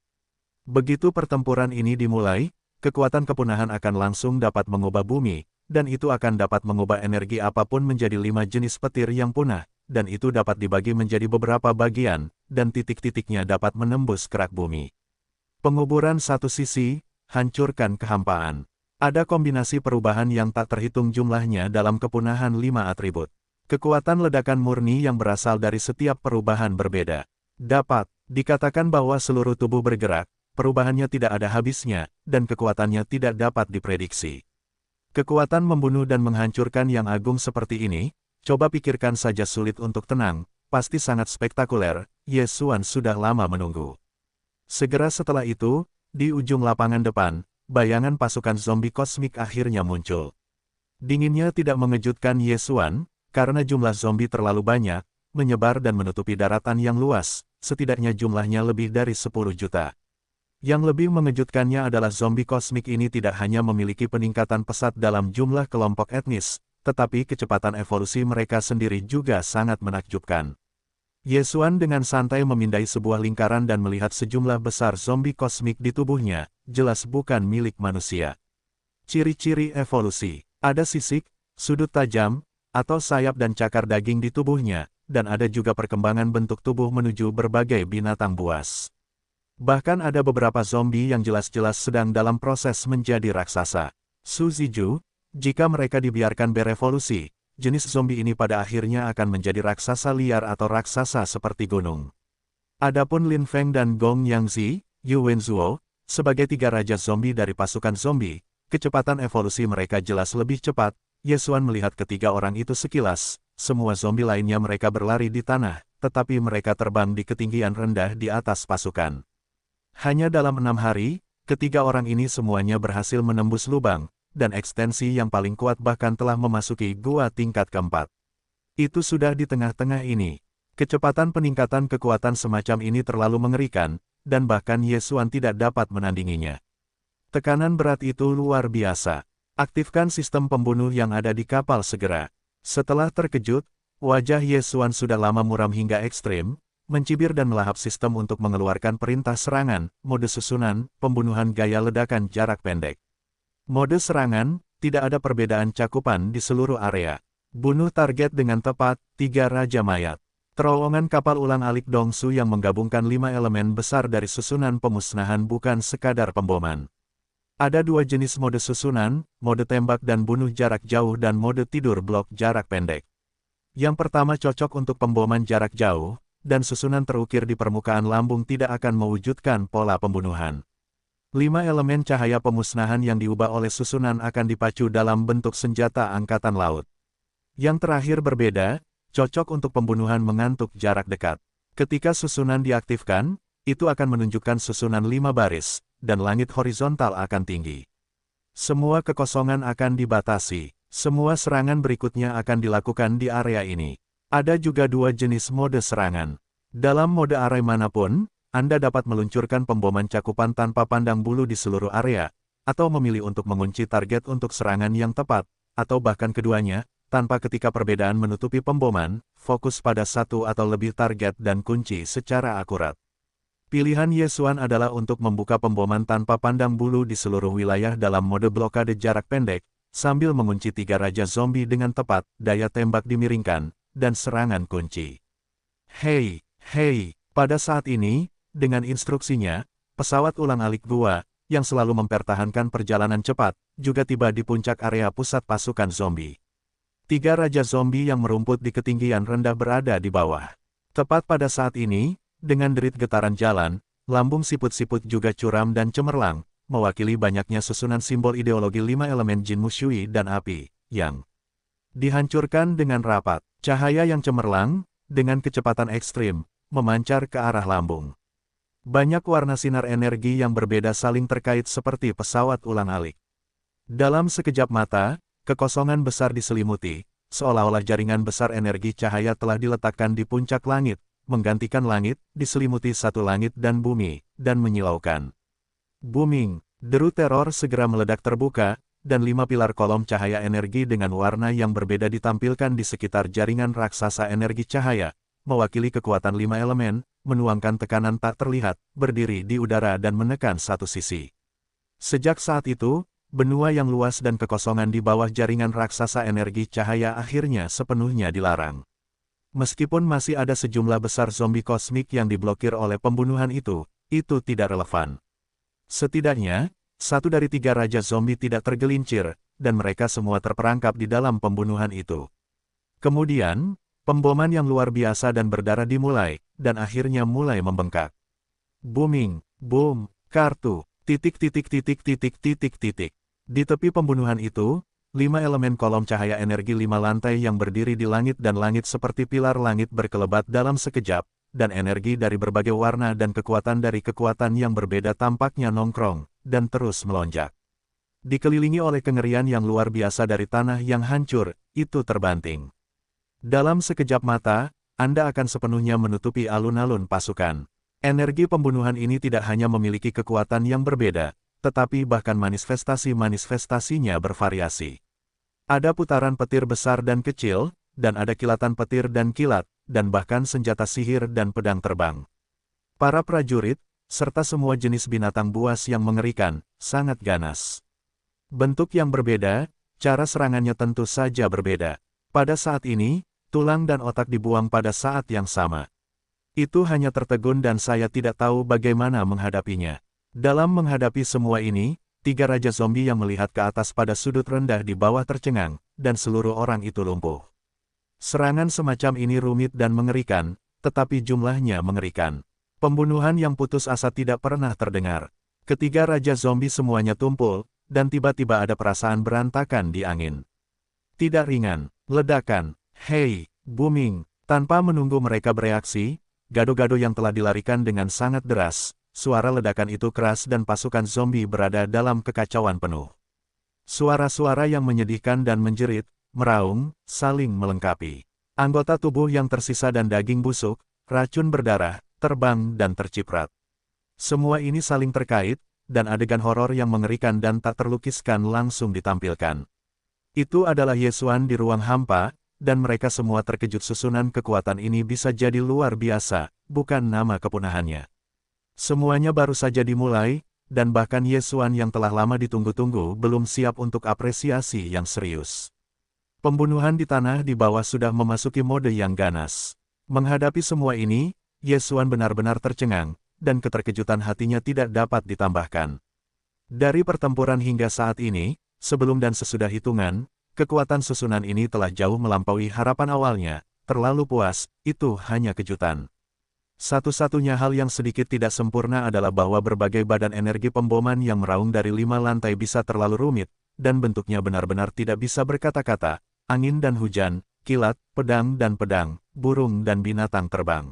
Begitu pertempuran ini dimulai, kekuatan kepunahan akan langsung dapat mengubah bumi, dan itu akan dapat mengubah energi apapun menjadi 5 jenis petir yang punah, dan itu dapat dibagi menjadi beberapa bagian, dan titik-titiknya dapat menembus kerak bumi. Penguburan satu sisi, hancurkan kehampaan. Ada kombinasi perubahan yang tak terhitung jumlahnya dalam kepunahan 5 atribut. Kekuatan ledakan murni yang berasal dari setiap perubahan berbeda. Dapat dikatakan bahwa seluruh tubuh bergerak, perubahannya tidak ada habisnya, dan kekuatannya tidak dapat diprediksi. Kekuatan membunuh dan menghancurkan yang agung seperti ini, coba pikirkan saja sulit untuk tenang, pasti sangat spektakuler. Ye Xuan sudah lama menunggu. Segera setelah itu, di ujung lapangan depan, bayangan pasukan zombie kosmik akhirnya muncul. Dinginnya tidak mengejutkan Ye Xuan, karena jumlah zombie terlalu banyak, menyebar dan menutupi daratan yang luas, setidaknya jumlahnya lebih dari 10 juta. Yang lebih mengejutkannya adalah zombie kosmik ini tidak hanya memiliki peningkatan pesat dalam jumlah kelompok etnis, tetapi kecepatan evolusi mereka sendiri juga sangat menakjubkan. Ye Xuan dengan santai memindai sebuah lingkaran dan melihat sejumlah besar zombie kosmik di tubuhnya, jelas bukan milik manusia. Ciri-ciri evolusi, ada sisik, sudut tajam, atau sayap dan cakar daging di tubuhnya, dan ada juga perkembangan bentuk tubuh menuju berbagai binatang buas. Bahkan ada beberapa zombie yang jelas-jelas sedang dalam proses menjadi raksasa. Su Ziju, jika mereka dibiarkan berevolusi, jenis zombie ini pada akhirnya akan menjadi raksasa liar atau raksasa seperti gunung. Adapun Lin Feng dan Gong Yangzi, Yu Wenzuo, sebagai 3 raja zombie dari pasukan zombie, kecepatan evolusi mereka jelas lebih cepat. Ye Xuan melihat ketiga orang itu sekilas, semua zombie lainnya mereka berlari di tanah, tetapi mereka terbang di ketinggian rendah di atas pasukan. Hanya dalam 6 hari, ketiga orang ini semuanya berhasil menembus lubang, dan ekstensi yang paling kuat bahkan telah memasuki gua tingkat keempat. Itu sudah di tengah-tengah ini. Kecepatan peningkatan kekuatan semacam ini terlalu mengerikan, dan bahkan Ye Xuan tidak dapat menandinginya. Tekanan berat itu luar biasa. Aktifkan sistem pembunuh yang ada di kapal segera. Setelah terkejut, wajah Ye Xuan sudah lama muram hingga ekstrim, mencibir dan melahap sistem untuk mengeluarkan perintah serangan, mode susunan, pembunuhan gaya ledakan jarak pendek. Mode serangan, tidak ada perbedaan cakupan di seluruh area. Bunuh target dengan tepat, 3 raja mayat. Terowongan kapal ulang-alik Dongsu yang menggabungkan 5 elemen besar dari susunan pemusnahan bukan sekadar pemboman. Ada 2 jenis mode susunan, mode tembak dan bunuh jarak jauh dan mode tidur blok jarak pendek. Yang pertama cocok untuk pemboman jarak jauh, dan susunan terukir di permukaan lambung tidak akan mewujudkan pola pembunuhan. 5 elemen cahaya pemusnahan yang diubah oleh susunan akan dipacu dalam bentuk senjata angkatan laut. Yang terakhir berbeda, cocok untuk pembunuhan mengantuk jarak dekat. Ketika susunan diaktifkan, itu akan menunjukkan susunan 5 baris, dan langit horizontal akan tinggi. Semua kekosongan akan dibatasi. Semua serangan berikutnya akan dilakukan di area ini. Ada juga 2 jenis mode serangan. Dalam mode array manapun, Anda dapat meluncurkan pemboman cakupan tanpa pandang bulu di seluruh area, atau memilih untuk mengunci target untuk serangan yang tepat, atau bahkan keduanya, tanpa ketika perbedaan menutupi pemboman, fokus pada satu atau lebih target dan kunci secara akurat. Pilihan Ye Xuan adalah untuk membuka pemboman tanpa pandang bulu di seluruh wilayah dalam mode blokade jarak pendek, sambil mengunci 3 raja zombie dengan tepat, daya tembak dimiringkan, dan serangan kunci. Hei, pada saat ini, dengan instruksinya, pesawat ulang-alik gua, yang selalu mempertahankan perjalanan cepat, juga tiba di puncak area pusat pasukan zombie. 3 raja zombie yang merumput di ketinggian rendah berada di bawah. Tepat pada saat ini, dengan derit getaran jalan, lambung siput-siput juga curam dan cemerlang, mewakili banyaknya susunan simbol ideologi 5 elemen Jin Mushui dan api, yang dihancurkan dengan rapat. Cahaya yang cemerlang, dengan kecepatan ekstrim, memancar ke arah lambung. Banyak warna sinar energi yang berbeda saling terkait seperti pesawat ulang-alik. Dalam sekejap mata, kekosongan besar diselimuti, seolah-olah jaringan besar energi cahaya telah diletakkan di puncak langit, menggantikan langit, diselimuti satu langit dan bumi, dan menyilaukan. Booming, deru teror segera meledak terbuka, dan 5 pilar kolom cahaya energi dengan warna yang berbeda ditampilkan di sekitar jaringan raksasa energi cahaya, mewakili kekuatan 5 elemen, menuangkan tekanan tak terlihat, berdiri di udara dan menekan satu sisi. Sejak saat itu, benua yang luas dan kekosongan di bawah jaringan raksasa energi cahaya akhirnya sepenuhnya dilarang. Meskipun masih ada sejumlah besar zombie kosmik yang diblokir oleh pembunuhan itu tidak relevan. Setidaknya, 1 dari 3 Raja Zombie tidak tergelincir, dan mereka semua terperangkap di dalam pembunuhan itu. Kemudian, pemboman yang luar biasa dan berdarah dimulai, dan akhirnya mulai membengkak. Booming, boom, kartu, titik titik titik titik titik titik. Di tepi pembunuhan itu, 5 elemen kolom cahaya energi 5 lantai yang berdiri di langit dan langit seperti pilar langit berkelebat dalam sekejap, dan energi dari berbagai warna dan kekuatan dari kekuatan yang berbeda tampaknya nongkrong, dan terus melonjak. Dikelilingi oleh kengerian yang luar biasa dari tanah yang hancur, itu terbanting. Dalam sekejap mata, Anda akan sepenuhnya menutupi alun-alun pasukan. Energi pembunuhan ini tidak hanya memiliki kekuatan yang berbeda, tetapi bahkan manifestasi-manifestasinya bervariasi. Ada putaran petir besar dan kecil, dan ada kilatan petir dan kilat, dan bahkan senjata sihir dan pedang terbang. Para prajurit, serta semua jenis binatang buas yang mengerikan, sangat ganas. Bentuk yang berbeda, cara serangannya tentu saja berbeda. Pada saat ini, tulang dan otak dibuang pada saat yang sama. Itu hanya tertegun dan saya tidak tahu bagaimana menghadapinya. Dalam menghadapi semua ini, 3 Raja Zombie yang melihat ke atas pada sudut rendah di bawah tercengang, dan seluruh orang itu lumpuh. Serangan semacam ini rumit dan mengerikan, tetapi jumlahnya mengerikan. Pembunuhan yang putus asa tidak pernah terdengar. Ketiga Raja Zombie semuanya tumpul, dan tiba-tiba ada perasaan berantakan di angin. Tidak ringan, ledakan, hei, booming, tanpa menunggu mereka bereaksi, gado-gado yang telah dilarikan dengan sangat deras. Suara ledakan itu keras dan pasukan zombie berada dalam kekacauan penuh. Suara-suara yang menyedihkan dan menjerit, meraung, saling melengkapi. Anggota tubuh yang tersisa dan daging busuk, racun berdarah, terbang dan terciprat. Semua ini saling terkait, dan adegan horor yang mengerikan dan tak terlukiskan langsung ditampilkan. Itu adalah Yesuan di ruang hampa, dan mereka semua terkejut susunan kekuatan ini bisa jadi luar biasa, bukan nama kepunahannya. Semuanya baru saja dimulai, dan bahkan Yesuan yang telah lama ditunggu-tunggu belum siap untuk apresiasi yang serius. Pembunuhan di tanah di bawah sudah memasuki mode yang ganas. Menghadapi semua ini, Yesuan benar-benar tercengang, dan keterkejutan hatinya tidak dapat ditambahkan. Dari pertempuran hingga saat ini, sebelum dan sesudah hitungan, kekuatan susunan ini telah jauh melampaui harapan awalnya, terlalu puas, itu hanya kejutan. Satu-satunya hal yang sedikit tidak sempurna adalah bahwa berbagai badan energi pemboman yang meraung dari 5 lantai bisa terlalu rumit, dan bentuknya benar-benar tidak bisa berkata-kata, angin dan hujan, kilat, pedang dan pedang, burung dan binatang terbang.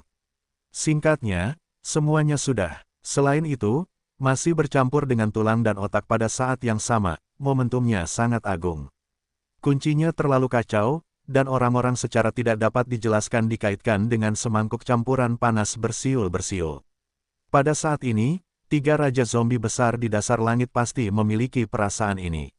Singkatnya, semuanya sudah. Selain itu, masih bercampur dengan tulang dan otak pada saat yang sama, momentumnya sangat agung. Kuncinya terlalu kacau, dan orang-orang secara tidak dapat dijelaskan dikaitkan dengan semangkuk campuran panas bersiul-bersiul. Pada saat ini, 3 Raja Zombie besar di dasar langit pasti memiliki perasaan ini.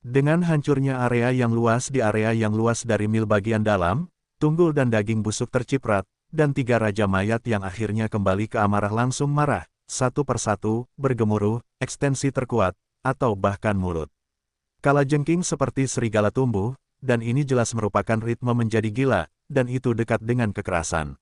Dengan hancurnya area yang luas di area yang luas dari mil bagian dalam, tunggul dan daging busuk terciprat, dan 3 Raja mayat yang akhirnya kembali ke amarah langsung marah, satu persatu, bergemuruh, ekstensi terkuat, atau bahkan mulut. Kalajengking seperti serigala tumbuh, dan ini jelas merupakan ritme menjadi gila, dan itu dekat dengan kekerasan.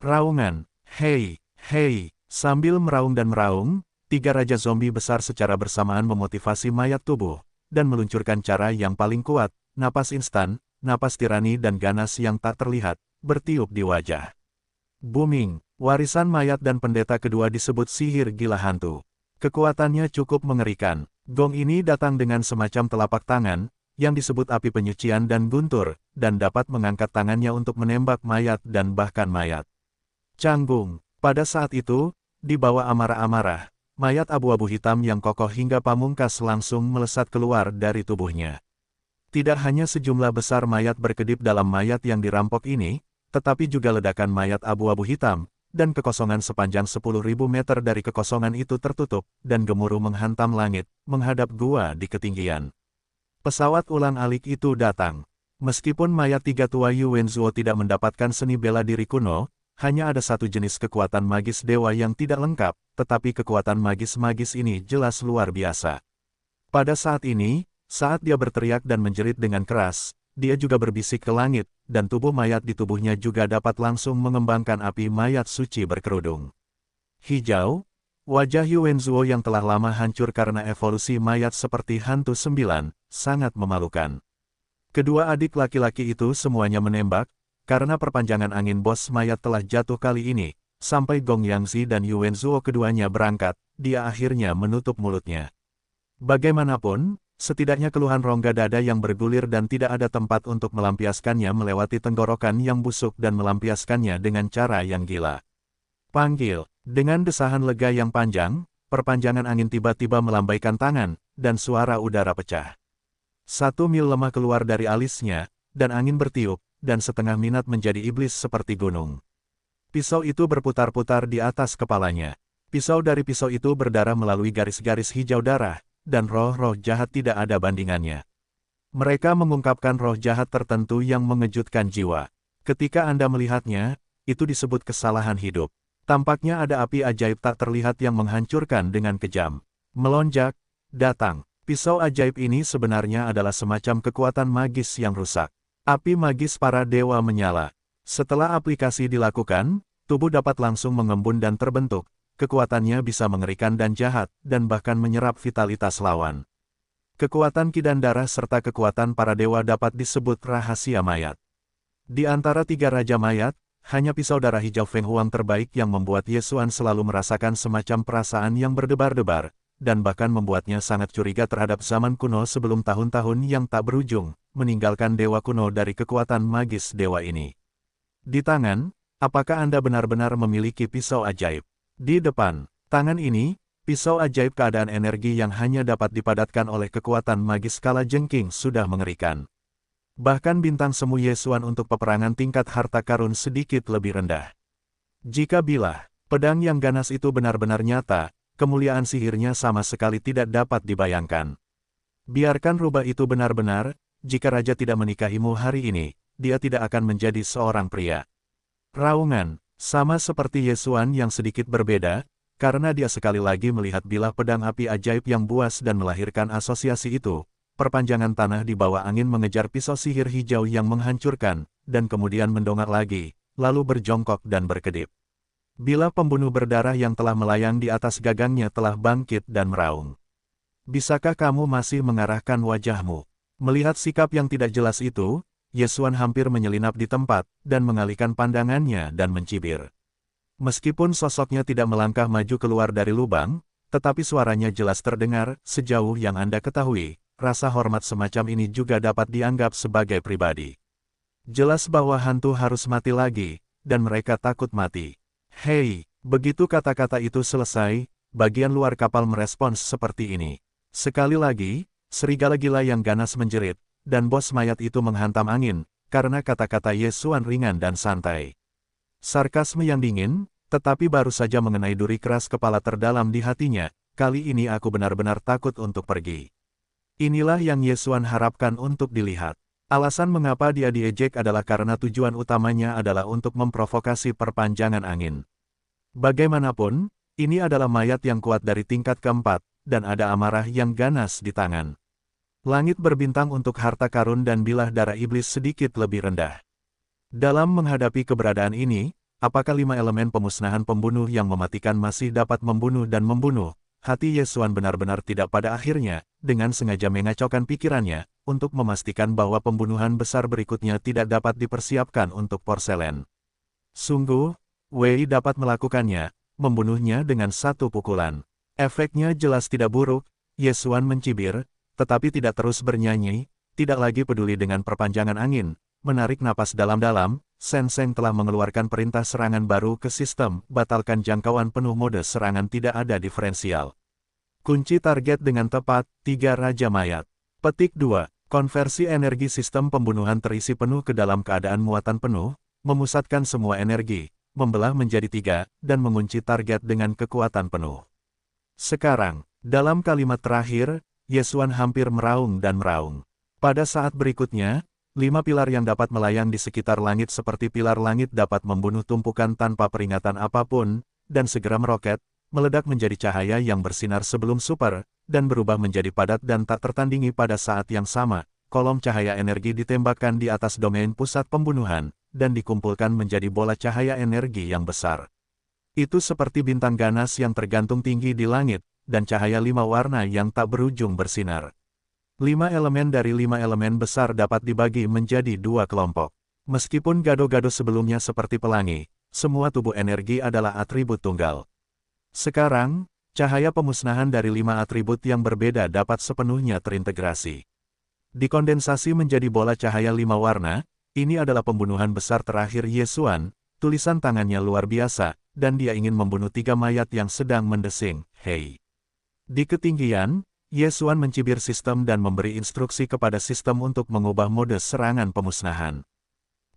Raungan, hei, hei, sambil meraung dan meraung, 3 Raja Zombie besar secara bersamaan memotivasi mayat tubuh, dan meluncurkan cara yang paling kuat, napas instan, napas tirani dan ganas yang tak terlihat, bertiup di wajah. Booming, warisan mayat dan pendeta kedua disebut sihir gila hantu. Kekuatannya cukup mengerikan. Gong ini datang dengan semacam telapak tangan, yang disebut api penyucian dan guntur, dan dapat mengangkat tangannya untuk menembak mayat dan bahkan mayat. Canggung, pada saat itu, di bawah amarah-amarah, mayat abu-abu hitam yang kokoh hingga pamungkas langsung melesat keluar dari tubuhnya. Tidak hanya sejumlah besar mayat berkedip dalam mayat yang dirampok ini, tetapi juga ledakan mayat abu-abu hitam, dan kekosongan sepanjang 10.000 meter dari kekosongan itu tertutup, dan gemuruh menghantam langit, menghadap gua di ketinggian. Pesawat ulang-alik itu datang. Meskipun mayat 3 tua Yu Wenzuo tidak mendapatkan seni bela diri kuno, hanya ada satu jenis kekuatan magis dewa yang tidak lengkap, tetapi kekuatan magis-magis ini jelas luar biasa. Pada saat ini, saat dia berteriak dan menjerit dengan keras, dia juga berbisik ke langit, dan tubuh mayat di tubuhnya juga dapat langsung mengembangkan api mayat suci berkerudung. Hijau, Wajah Yuanzuo yang telah lama hancur karena evolusi mayat seperti hantu sembilan, sangat memalukan. Kedua adik laki-laki itu semuanya menembak, karena perpanjangan angin bos mayat telah jatuh kali ini, sampai Gong Yangzi dan Yuanzuo keduanya berangkat, dia akhirnya menutup mulutnya. Bagaimanapun, setidaknya keluhan rongga dada yang bergulir dan tidak ada tempat untuk melampiaskannya melewati tenggorokan yang busuk dan melampiaskannya dengan cara yang gila. Panggil. Dengan desahan lega yang panjang, perpanjangan angin tiba-tiba melambaikan tangan, dan suara udara pecah. 1 mil lemah keluar dari alisnya, dan angin bertiup, dan setengah minat menjadi iblis seperti gunung. Pisau itu berputar-putar di atas kepalanya. Pisau dari pisau itu berdarah melalui garis-garis hijau darah, dan roh-roh jahat tidak ada bandingannya. Mereka mengungkapkan roh jahat tertentu yang mengejutkan jiwa. Ketika Anda melihatnya, itu disebut kesalahan hidup. Tampaknya ada api ajaib tak terlihat yang menghancurkan dengan kejam. Melonjak, datang. Pisau ajaib ini sebenarnya adalah semacam kekuatan magis yang rusak. Api magis para dewa menyala. Setelah aplikasi dilakukan, tubuh dapat langsung mengembun dan terbentuk. Kekuatannya bisa mengerikan dan jahat, dan bahkan menyerap vitalitas lawan. Kekuatan ki dan darah serta kekuatan para dewa dapat disebut rahasia mayat. Di antara 3 raja mayat, hanya pisau darah hijau Feng Huang terbaik yang membuat Ye Xuan selalu merasakan semacam perasaan yang berdebar-debar, dan bahkan membuatnya sangat curiga terhadap zaman kuno sebelum tahun-tahun yang tak berujung, meninggalkan dewa kuno dari kekuatan magis dewa ini. Di tangan, apakah Anda benar-benar memiliki pisau ajaib? Di depan, tangan ini, pisau ajaib keadaan energi yang hanya dapat dipadatkan oleh kekuatan magis kala jengking sudah mengerikan. Bahkan bintang semu Ye Xuan untuk peperangan tingkat harta karun sedikit lebih rendah. Jika bilah, pedang yang ganas itu benar-benar nyata, kemuliaan sihirnya sama sekali tidak dapat dibayangkan. Biarkan rubah itu benar-benar, jika raja tidak menikahimu hari ini, dia tidak akan menjadi seorang pria. Raungan, sama seperti Ye Xuan yang sedikit berbeda, karena dia sekali lagi melihat bilah pedang api ajaib yang buas dan melahirkan asosiasi itu. Perpanjangan tanah di bawah angin mengejar pisau sihir hijau yang menghancurkan, dan kemudian mendongak lagi, lalu berjongkok dan berkedip. Bilah pembunuh berdarah yang telah melayang di atas gagangnya telah bangkit dan meraung. Bisakah kamu masih mengarahkan wajahmu? Melihat sikap yang tidak jelas itu, Ye Xuan hampir menyelinap di tempat, dan mengalihkan pandangannya dan mencibir. Meskipun sosoknya tidak melangkah maju keluar dari lubang, tetapi suaranya jelas terdengar, sejauh yang Anda ketahui. Rasa hormat semacam ini juga dapat dianggap sebagai pribadi. Jelas bahwa hantu harus mati lagi, dan mereka takut mati. Hei, begitu kata-kata itu selesai, bagian luar kapal merespons seperti ini. Sekali lagi, serigala gila yang ganas menjerit, dan bos mayat itu menghantam angin, karena kata-kata Ye Xuan ringan dan santai. Sarkasme yang dingin, tetapi baru saja mengenai duri keras kepala terdalam di hatinya, kali ini aku benar-benar takut untuk pergi. Inilah yang Ye Xuan harapkan untuk dilihat. Alasan mengapa dia diejek adalah karena tujuan utamanya adalah untuk memprovokasi perpanjangan angin. Bagaimanapun, ini adalah mayat yang kuat dari tingkat keempat, dan ada amarah yang ganas di tangan. Langit berbintang untuk harta karun dan bilah darah iblis sedikit lebih rendah. Dalam menghadapi keberadaan ini, apakah 5 elemen pemusnahan pembunuh yang mematikan masih dapat membunuh dan membunuh? Hati Ye Xuan benar-benar tidak pada akhirnya, dengan sengaja mengacaukan pikirannya, untuk memastikan bahwa pembunuhan besar berikutnya tidak dapat dipersiapkan untuk porselen. Sungguh, Wei dapat melakukannya, membunuhnya dengan 1 pukulan. Efeknya jelas tidak buruk, Ye Xuan mencibir, tetapi tidak terus bernyanyi, tidak lagi peduli dengan perpanjangan angin, menarik napas dalam-dalam. Shen Sheng telah mengeluarkan perintah serangan baru ke sistem, batalkan jangkauan penuh mode serangan tidak ada diferensial. Kunci target dengan tepat, 3 Raja Mayat. Petik 2. Konversi energi sistem pembunuhan terisi penuh ke dalam keadaan muatan penuh, memusatkan semua energi, membelah menjadi 3, dan mengunci target dengan kekuatan penuh. Sekarang, dalam kalimat terakhir, Ye Xuan hampir meraung dan meraung. Pada saat berikutnya, 5 pilar yang dapat melayang di sekitar langit seperti pilar langit dapat membunuh tumpukan tanpa peringatan apapun, dan segera meroket, meledak menjadi cahaya yang bersinar sebelum super, dan berubah menjadi padat dan tak tertandingi pada saat yang sama. Kolom cahaya energi ditembakkan di atas domain pusat pembunuhan, dan dikumpulkan menjadi bola cahaya energi yang besar. Itu seperti bintang ganas yang tergantung tinggi di langit, dan cahaya 5 warna yang tak berujung bersinar. 5 elemen dari 5 elemen besar dapat dibagi menjadi 2 kelompok. Meskipun gado-gado sebelumnya seperti pelangi, semua tubuh energi adalah atribut tunggal. Sekarang, cahaya pemusnahan dari 5 atribut yang berbeda dapat sepenuhnya terintegrasi. Dikondensasi menjadi bola cahaya 5 warna, ini adalah pembunuhan besar terakhir Yesuan, tulisan tangannya luar biasa, dan dia ingin membunuh 3 mayat yang sedang mendesing, hei. Di ketinggian, Yesuan mencibir sistem dan memberi instruksi kepada sistem untuk mengubah mode serangan pemusnahan.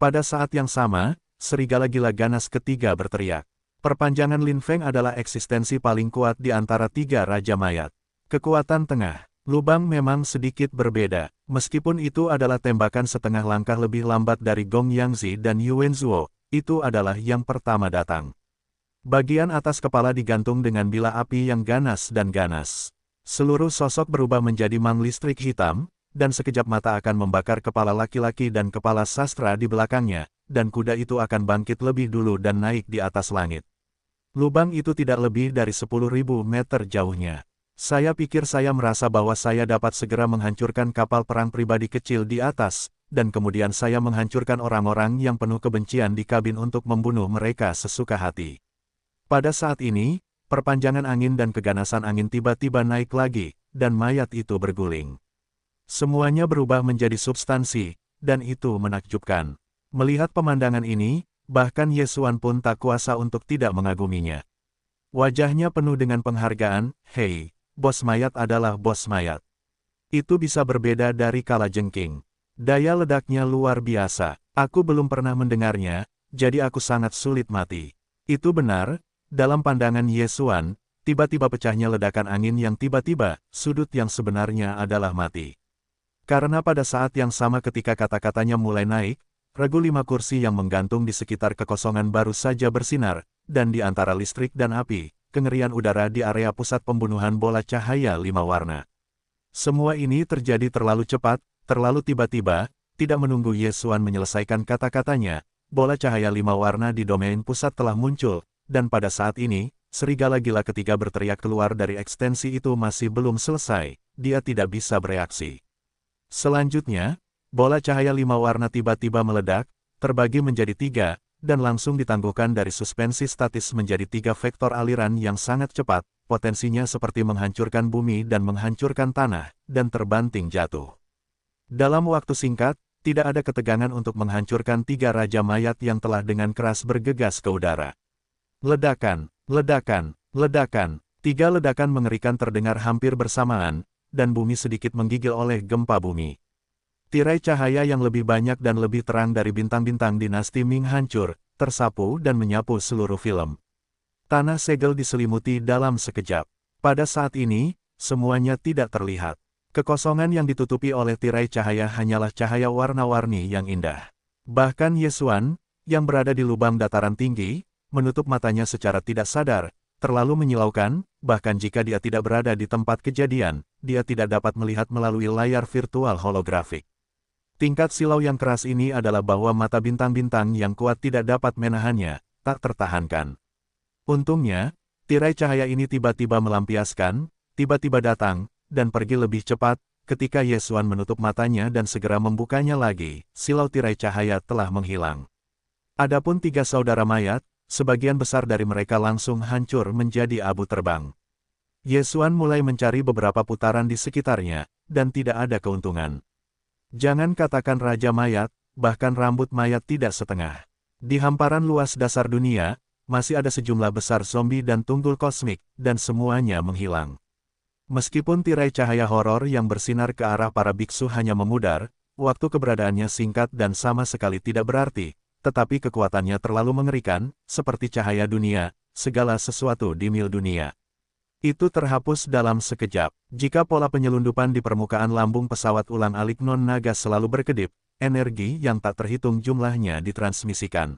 Pada saat yang sama, serigala gila ganas ketiga berteriak. Perpanjangan Lin Feng adalah eksistensi paling kuat di antara 3 Raja Mayat. Kekuatan tengah. Lubang memang sedikit berbeda, meskipun itu adalah tembakan setengah langkah lebih lambat dari Gong Yangzi dan Yuan Zuo, itu adalah yang pertama datang. Bagian atas kepala digantung dengan bila api yang ganas dan ganas. Seluruh sosok berubah menjadi mang listrik hitam, dan sekejap mata akan membakar kepala laki-laki dan kepala sastra di belakangnya, dan kuda itu akan bangkit lebih dulu dan naik di atas langit. Lubang itu tidak lebih dari 10.000 meter jauhnya. Saya pikir saya merasa bahwa saya dapat segera menghancurkan kapal perang pribadi kecil di atas, dan kemudian saya menghancurkan orang-orang yang penuh kebencian di kabin untuk membunuh mereka sesuka hati. Pada saat ini, perpanjangan angin dan keganasan angin tiba-tiba naik lagi, dan mayat itu berguling. Semuanya berubah menjadi substansi, dan itu menakjubkan. Melihat pemandangan ini, bahkan Yesuan pun tak kuasa untuk tidak mengaguminya. Wajahnya penuh dengan penghargaan, hei. Bos mayat adalah bos mayat. Itu bisa berbeda dari kalajengking. Daya ledaknya luar biasa. Aku belum pernah mendengarnya, jadi aku sangat sulit mati. Itu benar, dalam pandangan Yesuan, tiba-tiba pecahnya ledakan angin yang tiba-tiba, sudut yang sebenarnya adalah mati. Karena pada saat yang sama ketika kata-katanya mulai naik, regu 5 kursi yang menggantung di sekitar kekosongan baru saja bersinar, dan di antara listrik dan api, kengerian udara di area pusat pembunuhan bola cahaya 5 warna. Semua ini terjadi terlalu cepat, terlalu tiba-tiba, tidak menunggu Yesuan menyelesaikan kata-katanya, bola cahaya 5 warna di domain pusat telah muncul, dan pada saat ini, serigala gila ketiga berteriak keluar dari ekstensi itu masih belum selesai, dia tidak bisa bereaksi. Selanjutnya, bola cahaya 5 warna tiba-tiba meledak, terbagi menjadi 3, dan langsung ditangguhkan dari suspensi statis menjadi 3 vektor aliran yang sangat cepat, potensinya seperti menghancurkan bumi dan menghancurkan tanah, dan terbanting jatuh. Dalam waktu singkat, tidak ada ketegangan untuk menghancurkan 3 Raja Mayat yang telah dengan keras bergegas ke udara. Ledakan, ledakan, ledakan, 3 ledakan mengerikan terdengar hampir bersamaan, dan bumi sedikit menggigil oleh gempa bumi. Tirai cahaya yang lebih banyak dan lebih terang dari bintang-bintang dinasti Ming hancur, tersapu dan menyapu seluruh film. Tanah segel diselimuti dalam sekejap. Pada saat ini, semuanya tidak terlihat. Kekosongan yang ditutupi oleh tirai cahaya hanyalah cahaya warna-warni yang indah. Bahkan Yesuan, yang berada di lubang dataran tinggi, menutup matanya secara tidak sadar, terlalu menyilaukan, bahkan jika dia tidak berada di tempat kejadian, dia tidak dapat melihat melalui layar virtual holografik. Tingkat silau yang keras ini adalah bahwa mata bintang-bintang yang kuat tidak dapat menahannya, tak tertahankan. Untungnya, tirai cahaya ini tiba-tiba melampiaskan, tiba-tiba datang, dan pergi lebih cepat, ketika Yesuan menutup matanya dan segera membukanya lagi, silau tirai cahaya telah menghilang. Adapun 3 saudara mayat, sebagian besar dari mereka langsung hancur menjadi abu terbang. Yesuan mulai mencari beberapa putaran di sekitarnya, dan tidak ada keuntungan. Jangan katakan Raja Mayat, bahkan rambut mayat tidak setengah. Di hamparan luas dasar dunia, masih ada sejumlah besar zombie dan tunggul kosmik, dan semuanya menghilang. Meskipun tirai cahaya horor yang bersinar ke arah para biksu hanya memudar, waktu keberadaannya singkat dan sama sekali tidak berarti, tetapi kekuatannya terlalu mengerikan, seperti cahaya dunia, segala sesuatu di mil dunia. Itu terhapus dalam sekejap. Jika pola penyelundupan di permukaan lambung pesawat ulang-alik non-naga selalu berkedip, energi yang tak terhitung jumlahnya ditransmisikan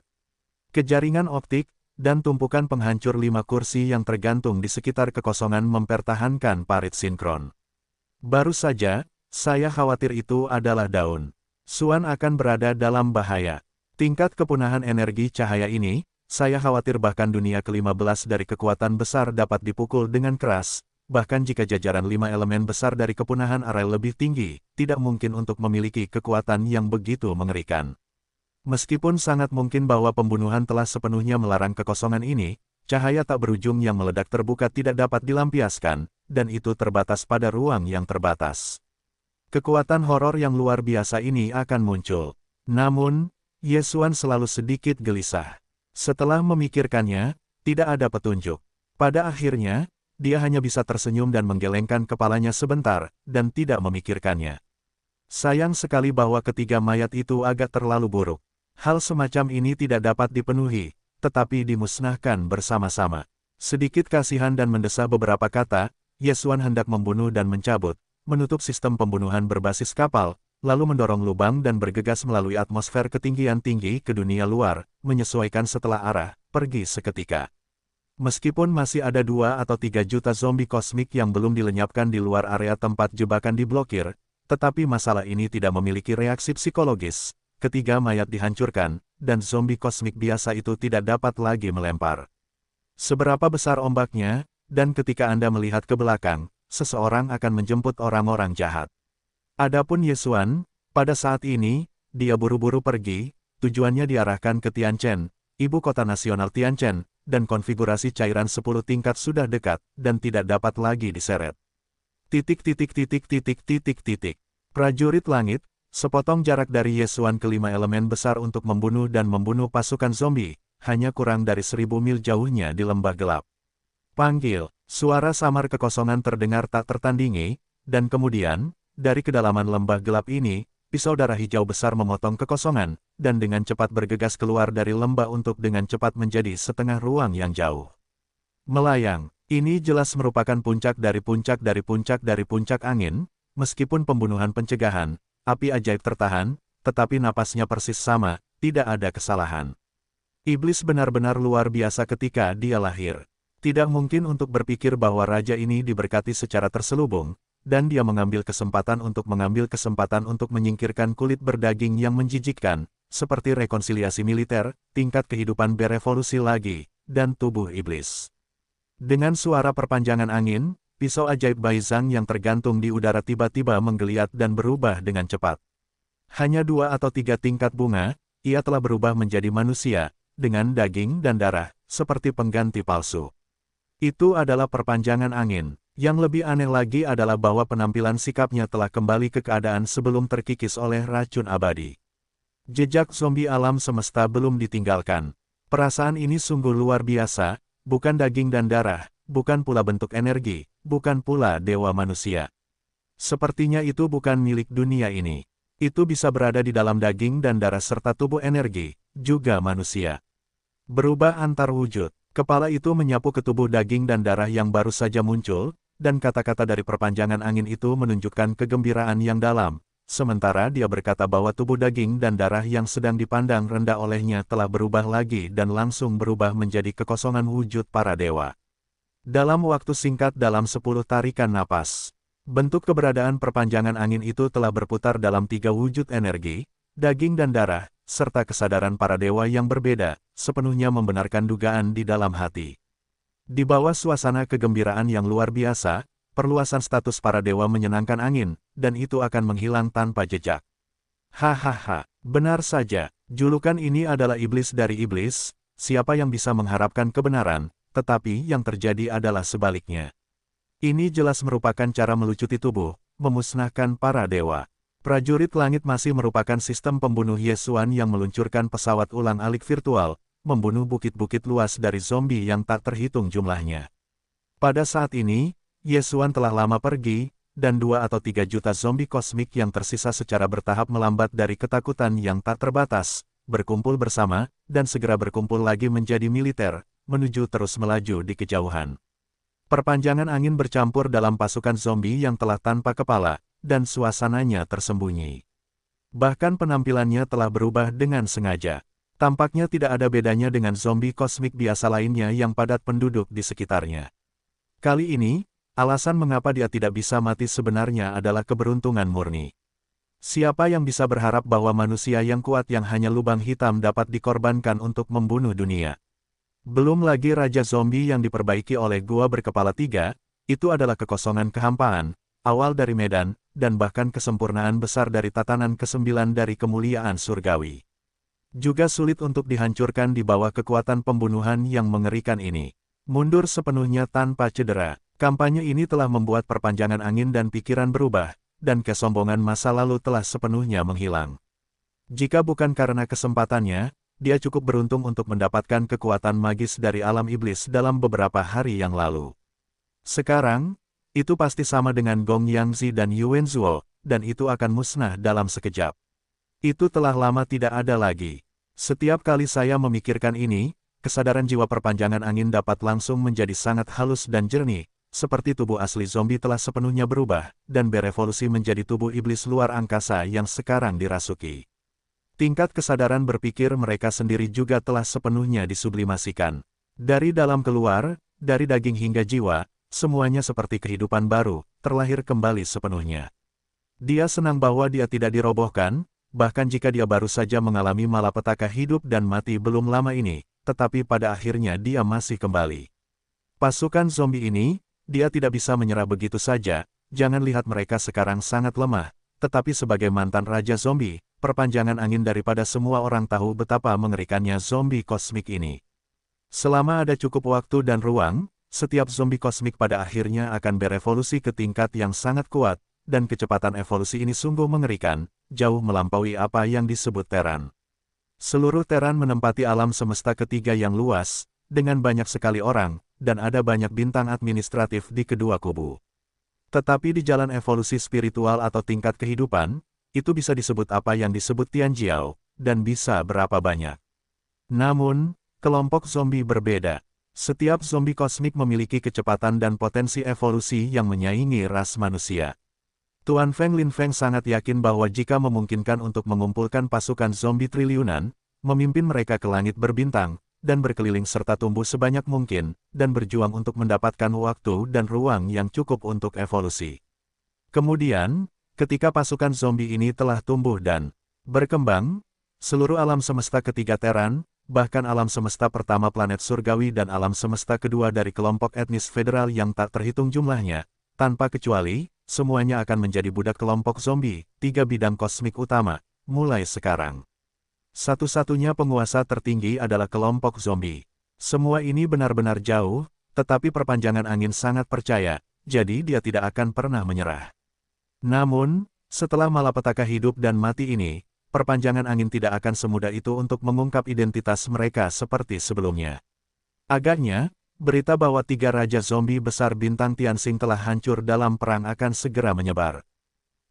ke jaringan optik, dan tumpukan penghancur 5 kursi yang tergantung di sekitar kekosongan mempertahankan parit sinkron. Baru saja, saya khawatir itu adalah daun. Suan akan berada dalam bahaya. Tingkat kepunahan energi cahaya ini, saya khawatir bahkan dunia ke-15 dari kekuatan besar dapat dipukul dengan keras, bahkan jika jajaran 5 elemen besar dari kepunahan Arel lebih tinggi, tidak mungkin untuk memiliki kekuatan yang begitu mengerikan. Meskipun sangat mungkin bahwa pembunuhan telah sepenuhnya melarang kekosongan ini, cahaya tak berujung yang meledak terbuka tidak dapat dilampiaskan, dan itu terbatas pada ruang yang terbatas. Kekuatan horor yang luar biasa ini akan muncul. Namun, Yesuan selalu sedikit gelisah. Setelah memikirkannya, tidak ada petunjuk. Pada akhirnya, dia hanya bisa tersenyum dan menggelengkan kepalanya sebentar, dan tidak memikirkannya. Sayang sekali bahwa ketiga mayat itu agak terlalu buruk. Hal semacam ini tidak dapat dipenuhi, tetapi dimusnahkan bersama-sama. Sedikit kasihan dan mendesah beberapa kata, Yesuan hendak membunuh dan mencabut, menutup sistem pembunuhan berbasis kapal, lalu mendorong lubang dan bergegas melalui atmosfer ketinggian tinggi ke dunia luar, menyesuaikan setelah arah, pergi seketika. Meskipun masih ada 2 atau 3 juta zombie kosmik yang belum dilenyapkan di luar area tempat jebakan diblokir, tetapi masalah ini tidak memiliki reaksi psikologis. Ketiga mayat dihancurkan, dan zombie kosmik biasa itu tidak dapat lagi melempar. Seberapa besar ombaknya, dan ketika Anda melihat ke belakang, seseorang akan menjemput orang-orang jahat. Adapun Yesuan, pada saat ini, dia buru-buru pergi, tujuannya diarahkan ke Tianchen, ibu kota nasional Tianchen, dan konfigurasi cairan 10 tingkat sudah dekat, dan tidak dapat lagi diseret. Prajurit langit, sepotong jarak dari Yesuan ke 5 elemen besar untuk membunuh dan membunuh pasukan zombie, hanya kurang dari 1000 mil jauhnya di lembah gelap. Panggil, suara samar kekosongan terdengar tak tertandingi, dan kemudian, dari kedalaman lembah gelap ini, pisau darah hijau besar memotong kekosongan, dan dengan cepat bergegas keluar dari lembah untuk dengan cepat menjadi setengah ruang yang jauh. Melayang, ini jelas merupakan puncak dari puncak dari puncak dari puncak angin, meskipun pembunuhan pencegahan, api ajaib tertahan, tetapi napasnya persis sama, tidak ada kesalahan. Iblis benar-benar luar biasa ketika dia lahir. Tidak mungkin untuk berpikir bahwa raja ini diberkati secara terselubung, dan dia mengambil kesempatan untuk menyingkirkan kulit berdaging yang menjijikkan, seperti rekonsiliasi militer, tingkat kehidupan berevolusi lagi, dan tubuh iblis. Dengan suara perpanjangan angin, pisau ajaib Baizang yang tergantung di udara tiba-tiba menggeliat dan berubah dengan cepat. Hanya 2 atau 3 tingkat bunga, ia telah berubah menjadi manusia, dengan daging dan darah, seperti pengganti palsu. Itu adalah perpanjangan angin. Yang lebih aneh lagi adalah bahwa penampilan sikapnya telah kembali ke keadaan sebelum terkikis oleh racun abadi. Jejak zombie alam semesta belum ditinggalkan. Perasaan ini sungguh luar biasa, bukan daging dan darah, bukan pula bentuk energi, bukan pula dewa manusia. Sepertinya itu bukan milik dunia ini. Itu bisa berada di dalam daging dan darah serta tubuh energi, juga manusia. Berubah antar wujud. Kepala itu menyapu ke tubuh daging dan darah yang baru saja muncul, dan kata-kata dari perpanjangan angin itu menunjukkan kegembiraan yang dalam, sementara dia berkata bahwa tubuh daging dan darah yang sedang dipandang rendah olehnya telah berubah lagi dan langsung berubah menjadi kekosongan wujud para dewa. Dalam waktu singkat dalam 10 tarikan napas, bentuk keberadaan perpanjangan angin itu telah berputar dalam 3 wujud energi, daging dan darah, serta kesadaran para dewa yang berbeda, sepenuhnya membenarkan dugaan di dalam hati. Di bawah suasana kegembiraan yang luar biasa, perluasan status para dewa menyenangkan angin, dan itu akan menghilang tanpa jejak. Hahaha, benar saja, julukan ini adalah iblis dari iblis, siapa yang bisa mengharapkan kebenaran, tetapi yang terjadi adalah sebaliknya. Ini jelas merupakan cara melucuti tubuh, memusnahkan para dewa. Prajurit langit masih merupakan sistem pembunuh Yesuan yang meluncurkan pesawat ulang-alik virtual, membunuh bukit-bukit luas dari zombie yang tak terhitung jumlahnya. Pada saat ini, Yesuan telah lama pergi, dan 2 atau 3 juta zombie kosmik yang tersisa secara bertahap melambat dari ketakutan yang tak terbatas, berkumpul bersama, dan segera berkumpul lagi menjadi militer, menuju terus melaju di kejauhan. Perpanjangan angin bercampur dalam pasukan zombie yang telah tanpa kepala, dan suasananya tersembunyi. Bahkan penampilannya telah berubah dengan sengaja. Tampaknya tidak ada bedanya dengan zombie kosmik biasa lainnya yang padat penduduk di sekitarnya. Kali ini, alasan mengapa dia tidak bisa mati sebenarnya adalah keberuntungan murni. Siapa yang bisa berharap bahwa manusia yang kuat yang hanya lubang hitam dapat dikorbankan untuk membunuh dunia? Belum lagi Raja Zombie yang diperbaiki oleh gua berkepala 3, itu adalah kekosongan kehampaan, awal dari medan, dan bahkan kesempurnaan besar dari tatanan ke-9 dari kemuliaan surgawi. Juga sulit untuk dihancurkan di bawah kekuatan pembunuhan yang mengerikan ini. Mundur sepenuhnya tanpa cedera, kampanye ini telah membuat perpanjangan angin dan pikiran berubah, dan kesombongan masa lalu telah sepenuhnya menghilang. Jika bukan karena kesempatannya, dia cukup beruntung untuk mendapatkan kekuatan magis dari alam iblis dalam beberapa hari yang lalu. Sekarang, itu pasti sama dengan Gong Yangzi dan Yuan Zuo, dan itu akan musnah dalam sekejap. Itu telah lama tidak ada lagi. Setiap kali saya memikirkan ini, kesadaran jiwa perpanjangan angin dapat langsung menjadi sangat halus dan jernih, seperti tubuh asli zombie telah sepenuhnya berubah, dan berevolusi menjadi tubuh iblis luar angkasa yang sekarang dirasuki. Tingkat kesadaran berpikir mereka sendiri juga telah sepenuhnya disublimasikan. Dari dalam keluar, dari daging hingga jiwa, semuanya seperti kehidupan baru, terlahir kembali sepenuhnya. Dia senang bahwa dia tidak dirobohkan, bahkan jika dia baru saja mengalami malapetaka hidup dan mati belum lama ini, tetapi pada akhirnya dia masih kembali. Pasukan zombie ini, dia tidak bisa menyerah begitu saja, jangan lihat mereka sekarang sangat lemah, tetapi sebagai mantan Raja Zombie, perpanjangan angin daripada semua orang tahu betapa mengerikannya zombie kosmik ini. Selama ada cukup waktu dan ruang, setiap zombie kosmik pada akhirnya akan berevolusi ke tingkat yang sangat kuat, dan kecepatan evolusi ini sungguh mengerikan, jauh melampaui apa yang disebut Teran. Seluruh Teran menempati alam semesta ketiga yang luas, dengan banyak sekali orang, dan ada banyak bintang administratif di kedua kubu. Tetapi di jalan evolusi spiritual atau tingkat kehidupan, itu bisa disebut apa yang disebut Tianjiao, dan bisa berapa banyak. Namun, kelompok zombie berbeda. Setiap zombie kosmik memiliki kecepatan dan potensi evolusi yang menyaingi ras manusia. Tuan Feng Linfeng sangat yakin bahwa jika memungkinkan untuk mengumpulkan pasukan zombie triliunan, memimpin mereka ke langit berbintang, dan berkeliling serta tumbuh sebanyak mungkin, dan berjuang untuk mendapatkan waktu dan ruang yang cukup untuk evolusi. Kemudian, ketika pasukan zombie ini telah tumbuh dan berkembang, seluruh alam semesta ketiga Teran, bahkan alam semesta pertama planet surgawi dan alam semesta kedua dari kelompok etnis federal yang tak terhitung jumlahnya, tanpa kecuali, semuanya akan menjadi budak kelompok zombie, 3 bidang kosmik utama, mulai sekarang. Satu-satunya penguasa tertinggi adalah kelompok zombie. Semua ini benar-benar jauh, tetapi perpanjangan angin sangat percaya, jadi dia tidak akan pernah menyerah. Namun, setelah malapetaka hidup dan mati ini, perpanjangan angin tidak akan semudah itu untuk mengungkap identitas mereka seperti sebelumnya. Agaknya, berita bahwa 3 raja zombie besar bintang Tianxing telah hancur dalam perang akan segera menyebar.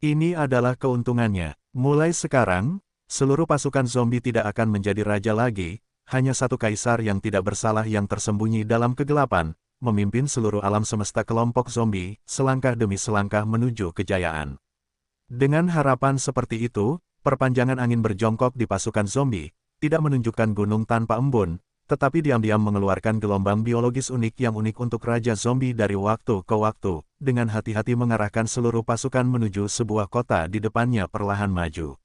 Ini adalah keuntungannya. Mulai sekarang, seluruh pasukan zombie tidak akan menjadi raja lagi, hanya satu kaisar yang tidak bersalah yang tersembunyi dalam kegelapan, memimpin seluruh alam semesta kelompok zombie, selangkah demi selangkah menuju kejayaan. Dengan harapan seperti itu, perpanjangan angin berjongkok di pasukan zombie, tidak menunjukkan gunung tanpa embun, tetapi diam-diam mengeluarkan gelombang biologis unik yang unik untuk Raja Zombie dari waktu ke waktu, dengan hati-hati mengarahkan seluruh pasukan menuju sebuah kota di depannya perlahan maju.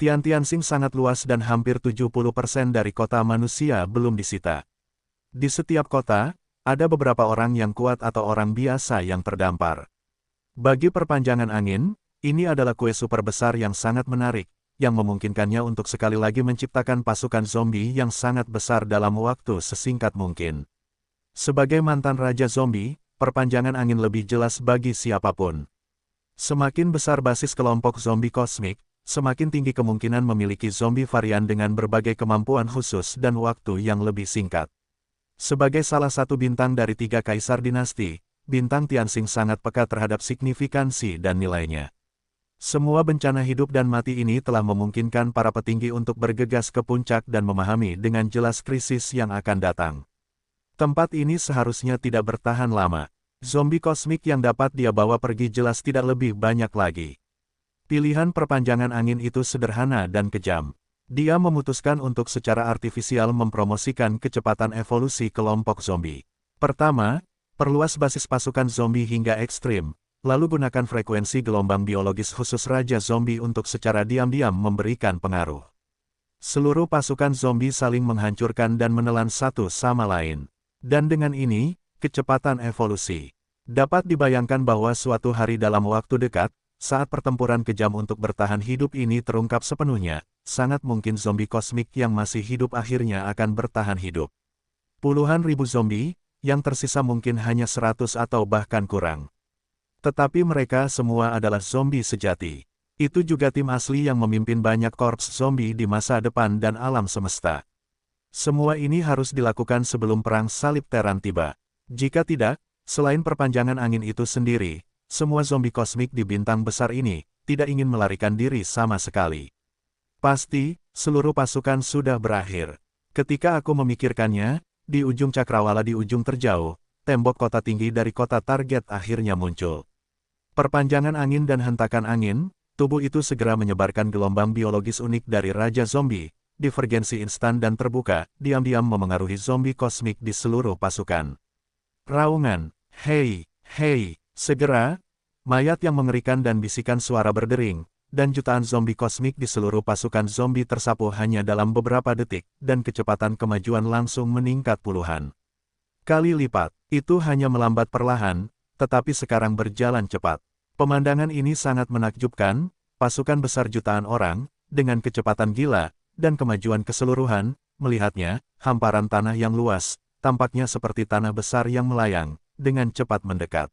Tianxing sangat luas dan hampir 70% dari kota manusia belum disita. Di setiap kota, ada beberapa orang yang kuat atau orang biasa yang terdampar. Bagi perpanjangan angin, ini adalah kue super besar yang sangat menarik, yang memungkinkannya untuk sekali lagi menciptakan pasukan zombie yang sangat besar dalam waktu sesingkat mungkin. Sebagai mantan Raja Zombie, perpanjangan angin lebih jelas bagi siapapun. Semakin besar basis kelompok zombie kosmik, semakin tinggi kemungkinan memiliki zombie varian dengan berbagai kemampuan khusus dan waktu yang lebih singkat. Sebagai salah satu bintang dari 3 kaisar dinasti, bintang Tianxing sangat peka terhadap signifikansi dan nilainya. Semua bencana hidup dan mati ini telah memungkinkan para petinggi untuk bergegas ke puncak dan memahami dengan jelas krisis yang akan datang. Tempat ini seharusnya tidak bertahan lama. Zombie kosmik yang dapat dia bawa pergi jelas tidak lebih banyak lagi. Pilihan perpanjangan angin itu sederhana dan kejam. Dia memutuskan untuk secara artifisial mempromosikan kecepatan evolusi kelompok zombie. Pertama, perluas basis pasukan zombie hingga ekstrim. Lalu gunakan frekuensi gelombang biologis khusus Raja Zombie untuk secara diam-diam memberikan pengaruh. Seluruh pasukan zombie saling menghancurkan dan menelan satu sama lain. Dan dengan ini, kecepatan evolusi. Dapat dibayangkan bahwa suatu hari dalam waktu dekat, saat pertempuran kejam untuk bertahan hidup ini terungkap sepenuhnya, sangat mungkin zombie kosmik yang masih hidup akhirnya akan bertahan hidup. Puluhan ribu zombie, yang tersisa mungkin hanya 100 atau bahkan kurang. Tetapi mereka semua adalah zombie sejati. Itu juga tim asli yang memimpin banyak korps zombie di masa depan dan alam semesta. Semua ini harus dilakukan sebelum perang salib Terran tiba. Jika tidak, selain perpanjangan angin itu sendiri, semua zombie kosmik di bintang besar ini tidak ingin melarikan diri sama sekali. Pasti, seluruh pasukan sudah berakhir. Ketika aku memikirkannya, di ujung cakrawala di ujung terjauh, tembok kota tinggi dari kota target akhirnya muncul. Perpanjangan angin dan hentakan angin, tubuh itu segera menyebarkan gelombang biologis unik dari Raja Zombie, divergensi instan dan terbuka, diam-diam memengaruhi zombie kosmik di seluruh pasukan. Raungan, hei, hei, segera, mayat yang mengerikan dan bisikan suara berdering, dan jutaan zombie kosmik di seluruh pasukan zombie tersapu hanya dalam beberapa detik, dan kecepatan kemajuan langsung meningkat puluhan kali lipat. Itu hanya melambat perlahan, tetapi sekarang berjalan cepat. Pemandangan ini sangat menakjubkan, pasukan besar jutaan orang, dengan kecepatan gila, dan kemajuan keseluruhan, melihatnya, hamparan tanah yang luas, tampaknya seperti tanah besar yang melayang, dengan cepat mendekat.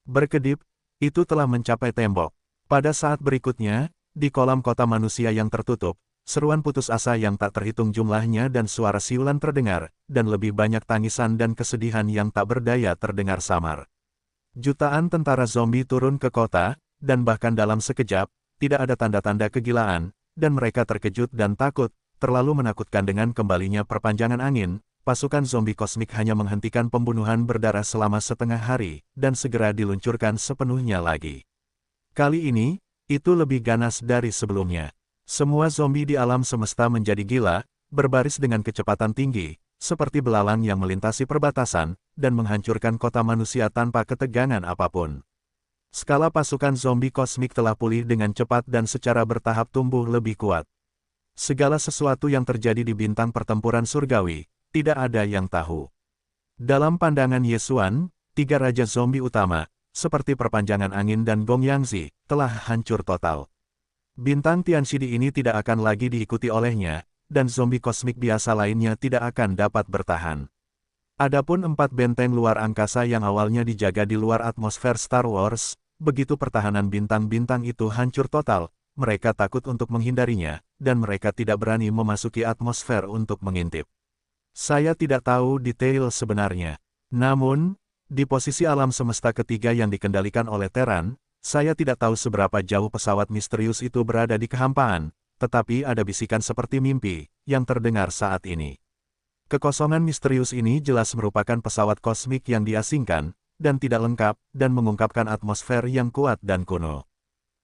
Berkedip, itu telah mencapai tembok. Pada saat berikutnya, di kolam kota manusia yang tertutup, seruan putus asa yang tak terhitung jumlahnya dan suara siulan terdengar, dan lebih banyak tangisan dan kesedihan yang tak berdaya terdengar samar. Jutaan tentara zombie turun ke kota, dan bahkan dalam sekejap, tidak ada tanda-tanda kegilaan, dan mereka terkejut dan takut, terlalu menakutkan dengan kembalinya perpanjangan angin. Pasukan zombie kosmik hanya menghentikan pembunuhan berdarah selama setengah hari, dan segera diluncurkan sepenuhnya lagi. Kali ini, itu lebih ganas dari sebelumnya. Semua zombie di alam semesta menjadi gila, berbaris dengan kecepatan tinggi, seperti belalang yang melintasi perbatasan, dan menghancurkan kota manusia tanpa ketegangan apapun. Skala pasukan zombie kosmik telah pulih dengan cepat dan secara bertahap tumbuh lebih kuat. Segala sesuatu yang terjadi di bintang pertempuran surgawi, tidak ada yang tahu. Dalam pandangan Yesuan, tiga raja zombie utama, seperti perpanjangan angin dan Gong Yangzi, telah hancur total. Bintang Tianxidi ini tidak akan lagi diikuti olehnya, dan zombie kosmik biasa lainnya tidak akan dapat bertahan. Adapun 4 benteng luar angkasa yang awalnya dijaga di luar atmosfer Star Wars, begitu pertahanan bintang-bintang itu hancur total, mereka takut untuk menghindarinya, dan mereka tidak berani memasuki atmosfer untuk mengintip. Saya tidak tahu detail sebenarnya. Namun, di posisi alam semesta ketiga yang dikendalikan oleh Terran, saya tidak tahu seberapa jauh pesawat misterius itu berada di kehampaan, tetapi ada bisikan seperti mimpi, yang terdengar saat ini. Kekosongan misterius ini jelas merupakan pesawat kosmik yang diasingkan, dan tidak lengkap, dan mengungkapkan atmosfer yang kuat dan kuno.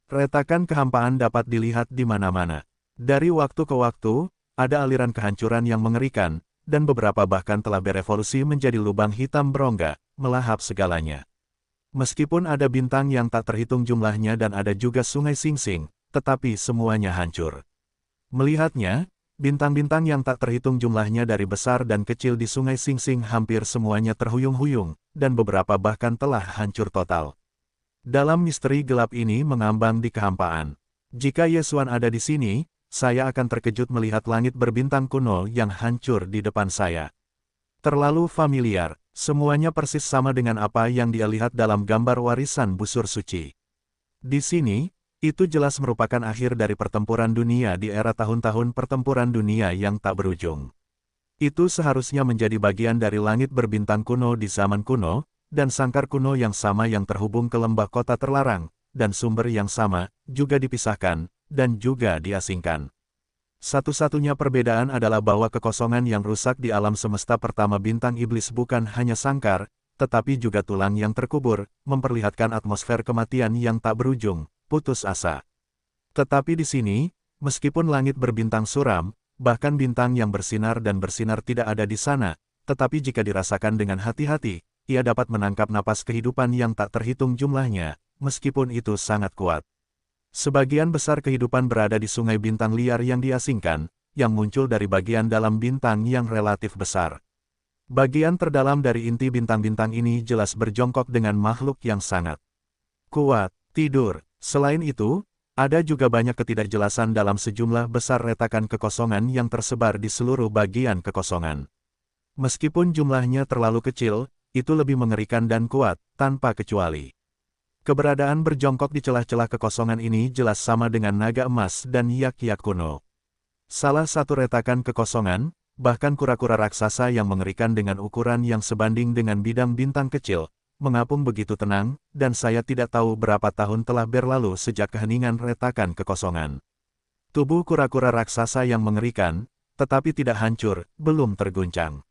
Retakan kehampaan dapat dilihat di mana-mana. Dari waktu ke waktu, ada aliran kehancuran yang mengerikan, dan beberapa bahkan telah berevolusi menjadi lubang hitam berongga, melahap segalanya. Meskipun ada bintang yang tak terhitung jumlahnya dan ada juga sungai Singsing, tetapi semuanya hancur. Melihatnya, bintang-bintang yang tak terhitung jumlahnya dari besar dan kecil di sungai Singsing hampir semuanya terhuyung-huyung, dan beberapa bahkan telah hancur total. Dalam misteri gelap ini mengambang di kehampaan. Jika Yesuan ada di sini, saya akan terkejut melihat langit berbintang kuno yang hancur di depan saya. Terlalu familiar, semuanya persis sama dengan apa yang dia lihat dalam gambar warisan busur suci. Di sini, itu jelas merupakan akhir dari pertempuran dunia di era tahun-tahun pertempuran dunia yang tak berujung. Itu seharusnya menjadi bagian dari langit berbintang kuno di zaman kuno, dan sangkar kuno yang sama yang terhubung ke lembah kota terlarang, dan sumber yang sama, juga dipisahkan, dan juga diasingkan. Satu-satunya perbedaan adalah bahwa kekosongan yang rusak di alam semesta pertama bintang iblis bukan hanya sangkar, tetapi juga tulang yang terkubur, memperlihatkan atmosfer kematian yang tak berujung, putus asa. Tetapi di sini, meskipun langit berbintang suram, bahkan bintang yang bersinar dan bersinar tidak ada di sana, tetapi jika dirasakan dengan hati-hati, ia dapat menangkap napas kehidupan yang tak terhitung jumlahnya, meskipun itu sangat kuat. Sebagian besar kehidupan berada di sungai bintang liar yang diasingkan, yang muncul dari bagian dalam bintang yang relatif besar. Bagian terdalam dari inti bintang-bintang ini jelas berjongkok dengan makhluk yang sangat kuat, tidur. Selain itu, ada juga banyak ketidakjelasan dalam sejumlah besar retakan kekosongan yang tersebar di seluruh bagian kekosongan. Meskipun jumlahnya terlalu kecil, itu lebih mengerikan dan kuat, tanpa kecuali. Keberadaan berjongkok di celah-celah kekosongan ini jelas sama dengan naga emas dan yak-yak kuno. Salah satu retakan kekosongan, bahkan kura-kura raksasa yang mengerikan dengan ukuran yang sebanding dengan bidang bintang kecil, mengapung begitu tenang, dan saya tidak tahu berapa tahun telah berlalu sejak keheningan retakan kekosongan. Tubuh kura-kura raksasa yang mengerikan, tetapi tidak hancur, belum terguncang.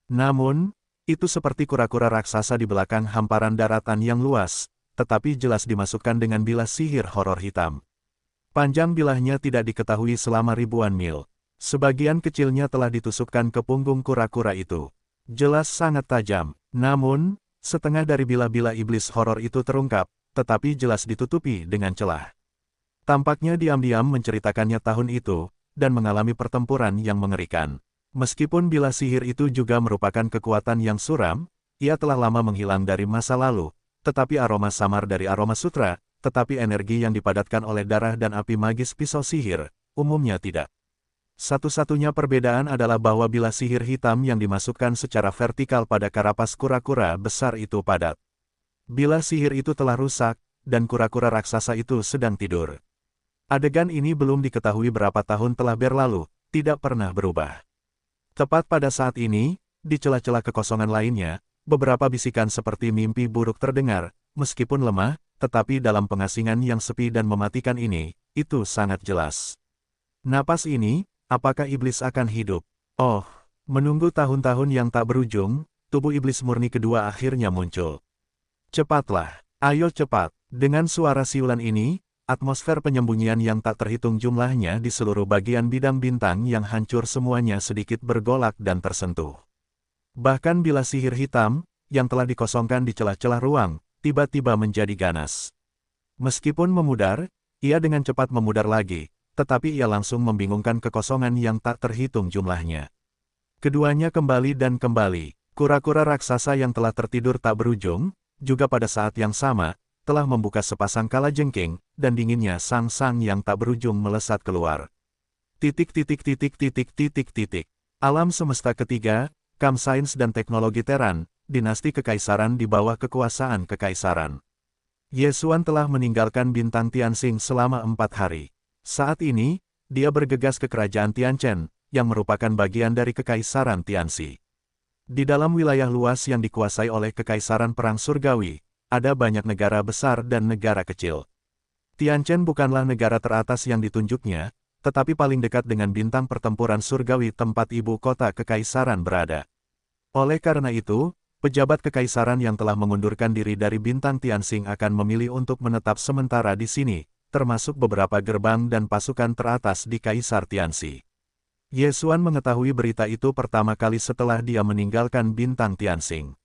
Namun, itu seperti kura-kura raksasa di belakang hamparan daratan yang luas, tetapi jelas dimasukkan dengan bilah sihir horor hitam. Panjang bilahnya tidak diketahui selama ribuan mil. Sebagian kecilnya telah ditusukkan ke punggung kura-kura itu. Jelas sangat tajam, namun, setengah dari bilah-bilah iblis horor itu terungkap, tetapi jelas ditutupi dengan celah. Tampaknya diam-diam menceritakannya tahun itu, dan mengalami pertempuran yang mengerikan. Meskipun bilah sihir itu juga merupakan kekuatan yang suram, ia telah lama menghilang dari masa lalu, tetapi aroma samar dari aroma sutra, tetapi energi yang dipadatkan oleh darah dan api magis pisau sihir, umumnya tidak. Satu-satunya perbedaan adalah bahwa bilah sihir hitam yang dimasukkan secara vertikal pada karapas kura-kura besar itu padat. Bilah sihir itu telah rusak, dan kura-kura raksasa itu sedang tidur. Adegan ini belum diketahui berapa tahun telah berlalu, tidak pernah berubah. Tepat pada saat ini, di celah-celah kekosongan lainnya, beberapa bisikan seperti mimpi buruk terdengar, meskipun lemah, tetapi dalam pengasingan yang sepi dan mematikan ini, itu sangat jelas. Napas ini, apakah iblis akan hidup? Oh, menunggu tahun-tahun yang tak berujung, tubuh iblis murni kedua akhirnya muncul. Cepatlah, ayo cepat. Dengan suara siulan ini, atmosfer penyembunyian yang tak terhitung jumlahnya di seluruh bagian bidang bintang yang hancur semuanya sedikit bergolak dan tersentuh. Bahkan bilah sihir hitam, yang telah dikosongkan di celah-celah ruang, tiba-tiba menjadi ganas. Meskipun memudar, ia dengan cepat memudar lagi, tetapi ia langsung membingungkan kekosongan yang tak terhitung jumlahnya. Keduanya kembali dan kembali. Kura-kura raksasa yang telah tertidur tak berujung, juga pada saat yang sama, telah membuka sepasang kalajengking, dan dinginnya sang-sang yang tak berujung melesat keluar. Titik. Alam semesta ketiga, Kam Sains dan Teknologi Teran, dinasti kekaisaran di bawah kekuasaan kekaisaran. Yesuan telah meninggalkan bintang Tianxing selama 4 hari. Saat ini, dia bergegas ke kerajaan Tianchen, yang merupakan bagian dari kekaisaran Tianxi. Di dalam wilayah luas yang dikuasai oleh kekaisaran perang surgawi, ada banyak negara besar dan negara kecil. Tianchen bukanlah negara teratas yang ditunjuknya, tetapi paling dekat dengan bintang pertempuran surgawi tempat ibu kota kekaisaran berada. Oleh karena itu, pejabat kekaisaran yang telah mengundurkan diri dari bintang Tianxing akan memilih untuk menetap sementara di sini, termasuk beberapa gerbang dan pasukan teratas di Kaisar Tianxi. Yesuan mengetahui berita itu pertama kali setelah dia meninggalkan bintang Tianxing.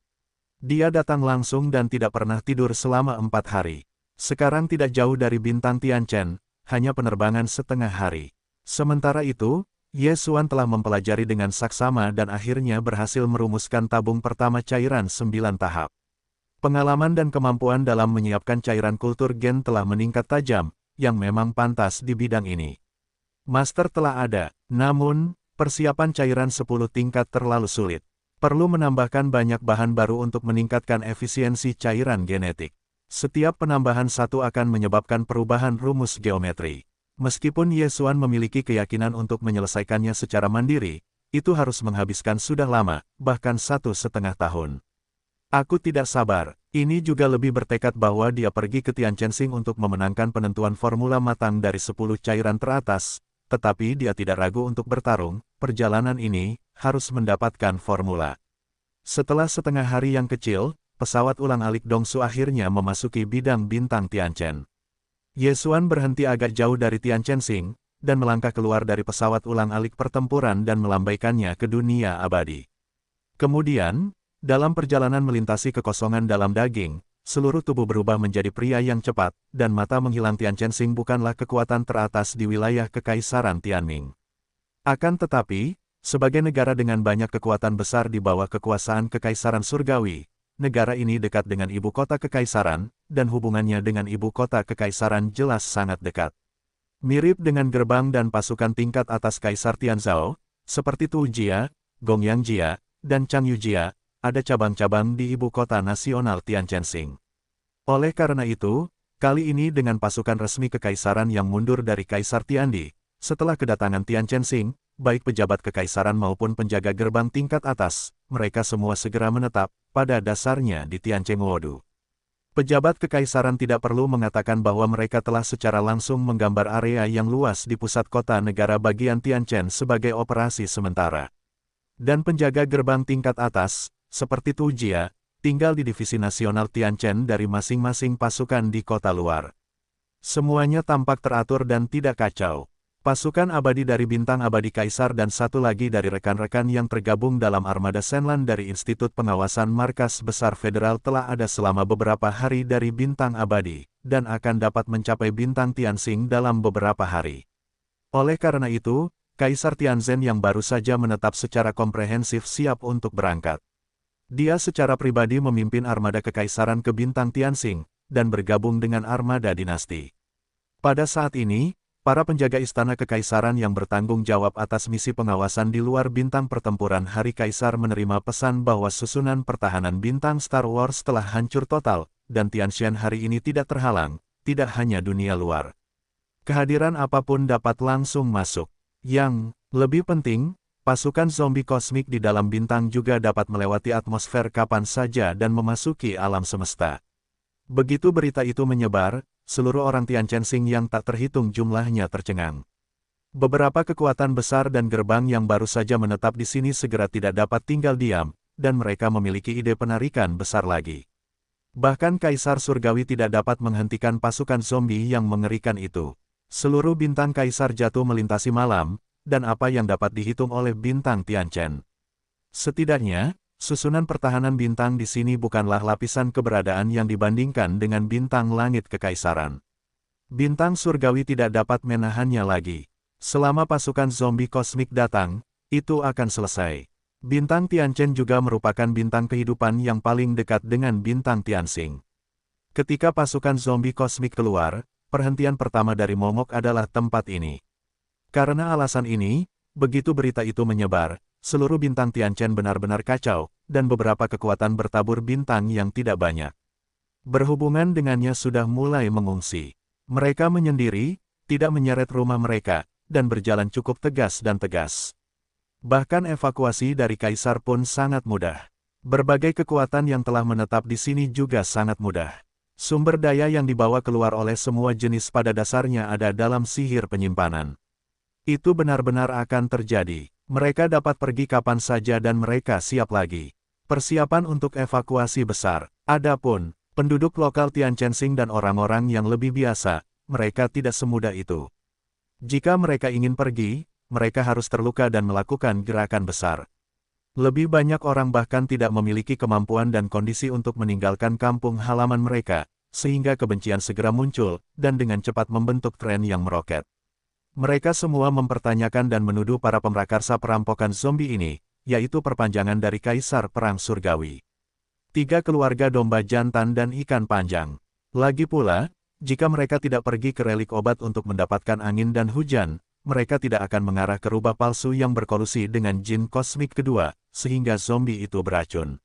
Dia datang langsung dan tidak pernah tidur selama 4 hari. Sekarang tidak jauh dari bintang Tianchen, hanya penerbangan setengah hari. Sementara itu, Yesuan telah mempelajari dengan saksama dan akhirnya berhasil merumuskan tabung pertama cairan 9 tahap. Pengalaman dan kemampuan dalam menyiapkan cairan kultur gen telah meningkat tajam, yang memang pantas di bidang ini. Master telah ada, namun, persiapan cairan 10 tingkat terlalu sulit. Perlu menambahkan banyak bahan baru untuk meningkatkan efisiensi cairan genetik. Setiap penambahan satu akan menyebabkan perubahan rumus geometri. Meskipun Yesuan memiliki keyakinan untuk menyelesaikannya secara mandiri, itu harus menghabiskan sudah lama, bahkan 1,5 tahun. Aku tidak sabar. Ini juga lebih bertekad bahwa dia pergi ke Tianchensing untuk memenangkan penentuan formula matang dari 10 cairan teratas, tetapi dia tidak ragu untuk bertarung, perjalanan ini harus mendapatkan formula. Setelah setengah hari yang kecil, pesawat ulang-alik Dongsu akhirnya memasuki bidang bintang Tianchen. Yesuan berhenti agak jauh dari Tianchensing, dan melangkah keluar dari pesawat ulang-alik pertempuran dan melambaikannya ke dunia abadi. Kemudian, dalam perjalanan melintasi kekosongan dalam daging, seluruh tubuh berubah menjadi pria yang cepat, dan mata menghilang. Tianchensing bukanlah kekuatan teratas di wilayah kekaisaran Tianming. Akan tetapi, sebagai negara dengan banyak kekuatan besar di bawah kekuasaan Kekaisaran Surgawi, negara ini dekat dengan ibu kota Kekaisaran, dan hubungannya dengan ibu kota Kekaisaran jelas sangat dekat. Mirip dengan gerbang dan pasukan tingkat atas Kaisar Tianzhou, seperti Tujia, Gongyangjia, dan Changyujia, ada cabang-cabang di ibu kota nasional Tianjin. Oleh karena itu, kali ini dengan pasukan resmi Kekaisaran yang mundur dari Kaisar Tiandi, setelah kedatangan Tianjin, baik pejabat Kekaisaran maupun penjaga gerbang tingkat atas, mereka semua segera menetap, pada dasarnya di Tianjin. Pejabat Kekaisaran tidak perlu mengatakan bahwa mereka telah secara langsung menggambar area yang luas di pusat kota negara bagian Tianjin sebagai operasi sementara. Dan penjaga gerbang tingkat atas, seperti Tujia, tinggal di divisi nasional Tianjin dari masing-masing pasukan di kota luar. Semuanya tampak teratur dan tidak kacau. Pasukan abadi dari Bintang Abadi Kaisar dan satu lagi dari rekan-rekan yang tergabung dalam armada Shenlan dari Institut Pengawasan Markas Besar Federal telah ada selama beberapa hari dari Bintang Abadi, dan akan dapat mencapai Bintang Tianxing dalam beberapa hari. Oleh karena itu, Kaisar Tianzhen yang baru saja menetap secara komprehensif siap untuk berangkat. Dia secara pribadi memimpin armada Kekaisaran ke Bintang Tianxing, dan bergabung dengan armada dinasti. Pada saat ini, para penjaga istana Kekaisaran yang bertanggung jawab atas misi pengawasan di luar bintang pertempuran Hari Kaisar menerima pesan bahwa susunan pertahanan bintang Star Wars telah hancur total, dan Tianxian hari ini tidak terhalang, tidak hanya dunia luar. Kehadiran apapun dapat langsung masuk. Yang lebih penting, pasukan zombie kosmik di dalam bintang juga dapat melewati atmosfer kapan saja dan memasuki alam semesta. Begitu berita itu menyebar, seluruh orang Tianjin yang tak terhitung jumlahnya tercengang. Beberapa kekuatan besar dan gerbang yang baru saja menetap di sini segera tidak dapat tinggal diam, dan mereka memiliki ide penarikan besar lagi. Bahkan Kaisar Surgawi tidak dapat menghentikan pasukan zombie yang mengerikan itu. Seluruh bintang Kaisar jatuh melintasi malam, dan apa yang dapat dihitung oleh bintang Tianjin. Setidaknya, susunan pertahanan bintang di sini bukanlah lapisan keberadaan yang dibandingkan dengan bintang langit Kekaisaran. Bintang Surgawi tidak dapat menahannya lagi. Selama pasukan zombie kosmik datang, itu akan selesai. Bintang Tianjin juga merupakan bintang kehidupan yang paling dekat dengan bintang Tianxing. Ketika pasukan zombie kosmik keluar, perhentian pertama dari momok adalah tempat ini. Karena alasan ini, begitu berita itu menyebar, seluruh bintang Tianjin benar-benar kacau, dan beberapa kekuatan bertabur bintang yang tidak banyak berhubungan dengannya sudah mulai mengungsi. Mereka menyendiri, tidak menyeret rumah mereka, dan berjalan cukup tegas dan tegas. Bahkan evakuasi dari Kaisar pun sangat mudah. Berbagai kekuatan yang telah menetap di sini juga sangat mudah. Sumber daya yang dibawa keluar oleh semua jenis pada dasarnya ada dalam sihir penyimpanan. Itu benar-benar akan terjadi. Mereka dapat pergi kapan saja dan mereka siap lagi. Persiapan untuk evakuasi besar. Adapun penduduk lokal Tianjin dan orang-orang yang lebih biasa, mereka tidak semudah itu. Jika mereka ingin pergi, mereka harus terluka dan melakukan gerakan besar. Lebih banyak orang bahkan tidak memiliki kemampuan dan kondisi untuk meninggalkan kampung halaman mereka, sehingga kebencian segera muncul, dan dengan cepat membentuk tren yang meroket. Mereka semua mempertanyakan dan menuduh para pemrakarsa perampokan zombie ini, yaitu perpanjangan dari Kaisar Perang Surgawi. 3 keluarga domba jantan dan ikan panjang. Lagi pula, jika mereka tidak pergi ke relik obat untuk mendapatkan angin dan hujan, mereka tidak akan mengarah ke rubah palsu yang berkolusi dengan jin kosmik kedua, sehingga zombie itu beracun.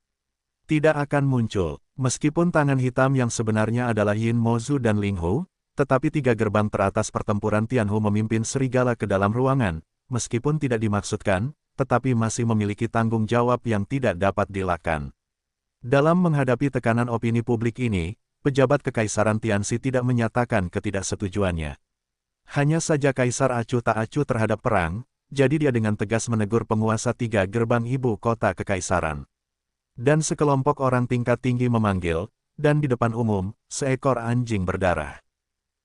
Tidak akan muncul, meskipun tangan hitam yang sebenarnya adalah Yin Mozu dan Ling Hu, tetapi 3 gerbang teratas pertempuran Tianhu memimpin serigala ke dalam ruangan, meskipun tidak dimaksudkan, tetapi masih memiliki tanggung jawab yang tidak dapat dilakukan. Dalam menghadapi tekanan opini publik ini, pejabat Kekaisaran Tianxi tidak menyatakan ketidaksetujuannya. Hanya saja Kaisar acuh tak acuh terhadap perang, jadi dia dengan tegas menegur penguasa 3 gerbang ibu kota Kekaisaran. Dan sekelompok orang tingkat tinggi memanggil, dan di depan umum, seekor anjing berdarah.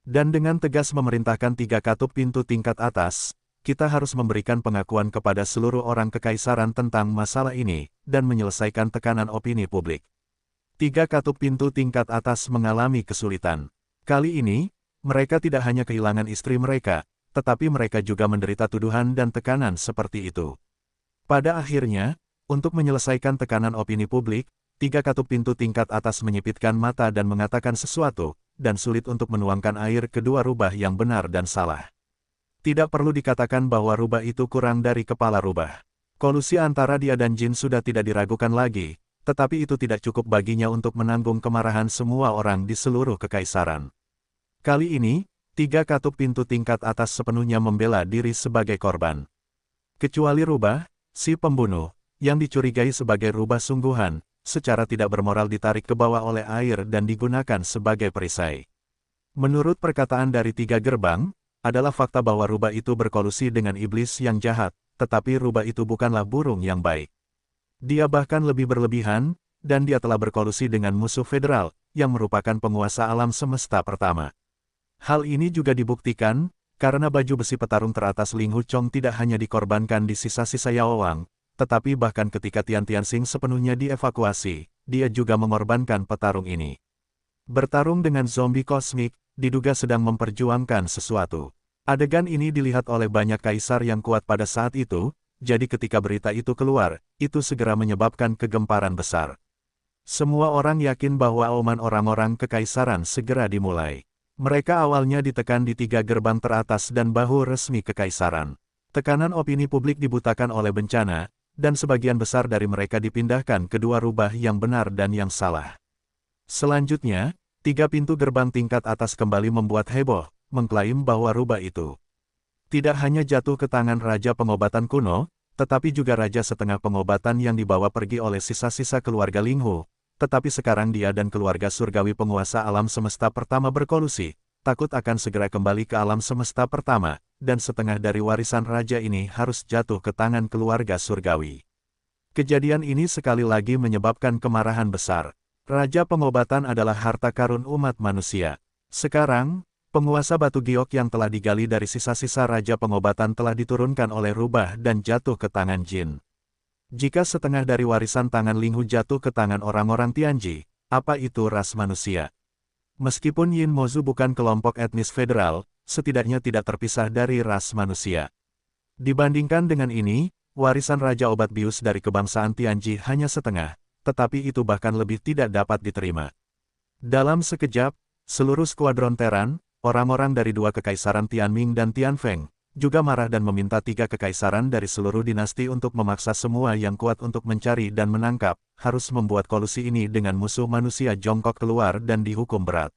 Dan dengan tegas memerintahkan 3 katup pintu tingkat atas, kita harus memberikan pengakuan kepada seluruh orang Kekaisaran tentang masalah ini, dan menyelesaikan tekanan opini publik. 3 katup pintu tingkat atas mengalami kesulitan. Kali ini, mereka tidak hanya kehilangan istri mereka, tetapi mereka juga menderita tuduhan dan tekanan seperti itu. Pada akhirnya, untuk menyelesaikan tekanan opini publik, 3 katup pintu tingkat atas menyipitkan mata dan mengatakan sesuatu, dan sulit untuk menuangkan air kedua rubah yang benar dan salah. Tidak perlu dikatakan bahwa rubah itu kurang dari kepala rubah. Kolusi antara dia dan Jin sudah tidak diragukan lagi, tetapi itu tidak cukup baginya untuk menanggung kemarahan semua orang di seluruh kekaisaran. Kali ini, 3 katup pintu tingkat atas sepenuhnya membela diri sebagai korban. Kecuali rubah, si pembunuh, yang dicurigai sebagai rubah sungguhan, secara tidak bermoral ditarik ke bawah oleh air dan digunakan sebagai perisai. Menurut perkataan dari 3 gerbang, adalah fakta bahwa rubah itu berkolusi dengan iblis yang jahat, tetapi rubah itu bukanlah burung yang baik. Dia bahkan lebih berlebihan, dan dia telah berkolusi dengan musuh federal, yang merupakan penguasa alam semesta pertama. Hal ini juga dibuktikan, karena baju besi petarung teratas Ling Huchong tidak hanya dikorbankan di sisa-sisa Yao Wang, tetapi bahkan ketika Tian Tianxing sepenuhnya dievakuasi, dia juga mengorbankan petarung ini. Bertarung dengan zombie kosmik, diduga sedang memperjuangkan sesuatu. Adegan ini dilihat oleh banyak kaisar yang kuat pada saat itu, jadi ketika berita itu keluar, itu segera menyebabkan kegemparan besar. Semua orang yakin bahwa auman orang-orang kekaisaran segera dimulai. Mereka awalnya ditekan di 3 gerbang teratas dan bahu resmi kekaisaran. Tekanan opini publik dibutakan oleh bencana, dan sebagian besar dari mereka dipindahkan ke 2 rubah yang benar dan yang salah. Selanjutnya, 3 pintu gerbang tingkat atas kembali membuat heboh, mengklaim bahwa rubah itu tidak hanya jatuh ke tangan Raja Pengobatan kuno, tetapi juga Raja Setengah Pengobatan yang dibawa pergi oleh sisa-sisa keluarga Linghu. Tetapi sekarang dia dan keluarga surgawi penguasa alam semesta pertama berkolusi, takut akan segera kembali ke alam semesta pertama, dan setengah dari warisan raja ini harus jatuh ke tangan keluarga surgawi. Kejadian ini sekali lagi menyebabkan kemarahan besar. Raja Pengobatan adalah harta karun umat manusia. Sekarang, penguasa batu giok yang telah digali dari sisa-sisa Raja Pengobatan telah diturunkan oleh rubah dan jatuh ke tangan Jin. Jika setengah dari warisan tangan Linghu jatuh ke tangan orang-orang Tianji, apa itu ras manusia? Meskipun Yin Mozu bukan kelompok etnis federal, setidaknya tidak terpisah dari ras manusia. Dibandingkan dengan ini, warisan Raja Obat Bius dari kebangsaan Tianji hanya setengah, tetapi itu bahkan lebih tidak dapat diterima. Dalam sekejap, seluruh skuadron Teran, orang-orang dari 2 kekaisaran Tianming dan Tianfeng, juga marah dan meminta 3 kekaisaran dari seluruh dinasti untuk memaksa semua yang kuat untuk mencari dan menangkap, harus membuat kolusi ini dengan musuh manusia jongkok keluar dan dihukum berat.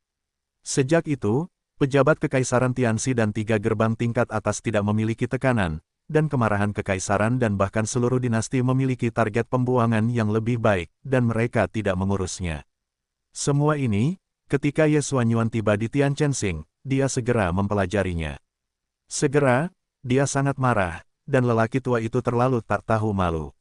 Sejak itu, pejabat kekaisaran Tianxi dan 3 gerbang tingkat atas tidak memiliki tekanan, dan kemarahan kekaisaran dan bahkan seluruh dinasti memiliki target pembuangan yang lebih baik, dan mereka tidak mengurusnya. Semua ini, ketika Ye Xuanyuan tiba di Tianchensing, dia segera mempelajarinya. Segera, dia sangat marah, dan lelaki tua itu terlalu tak tahu malu.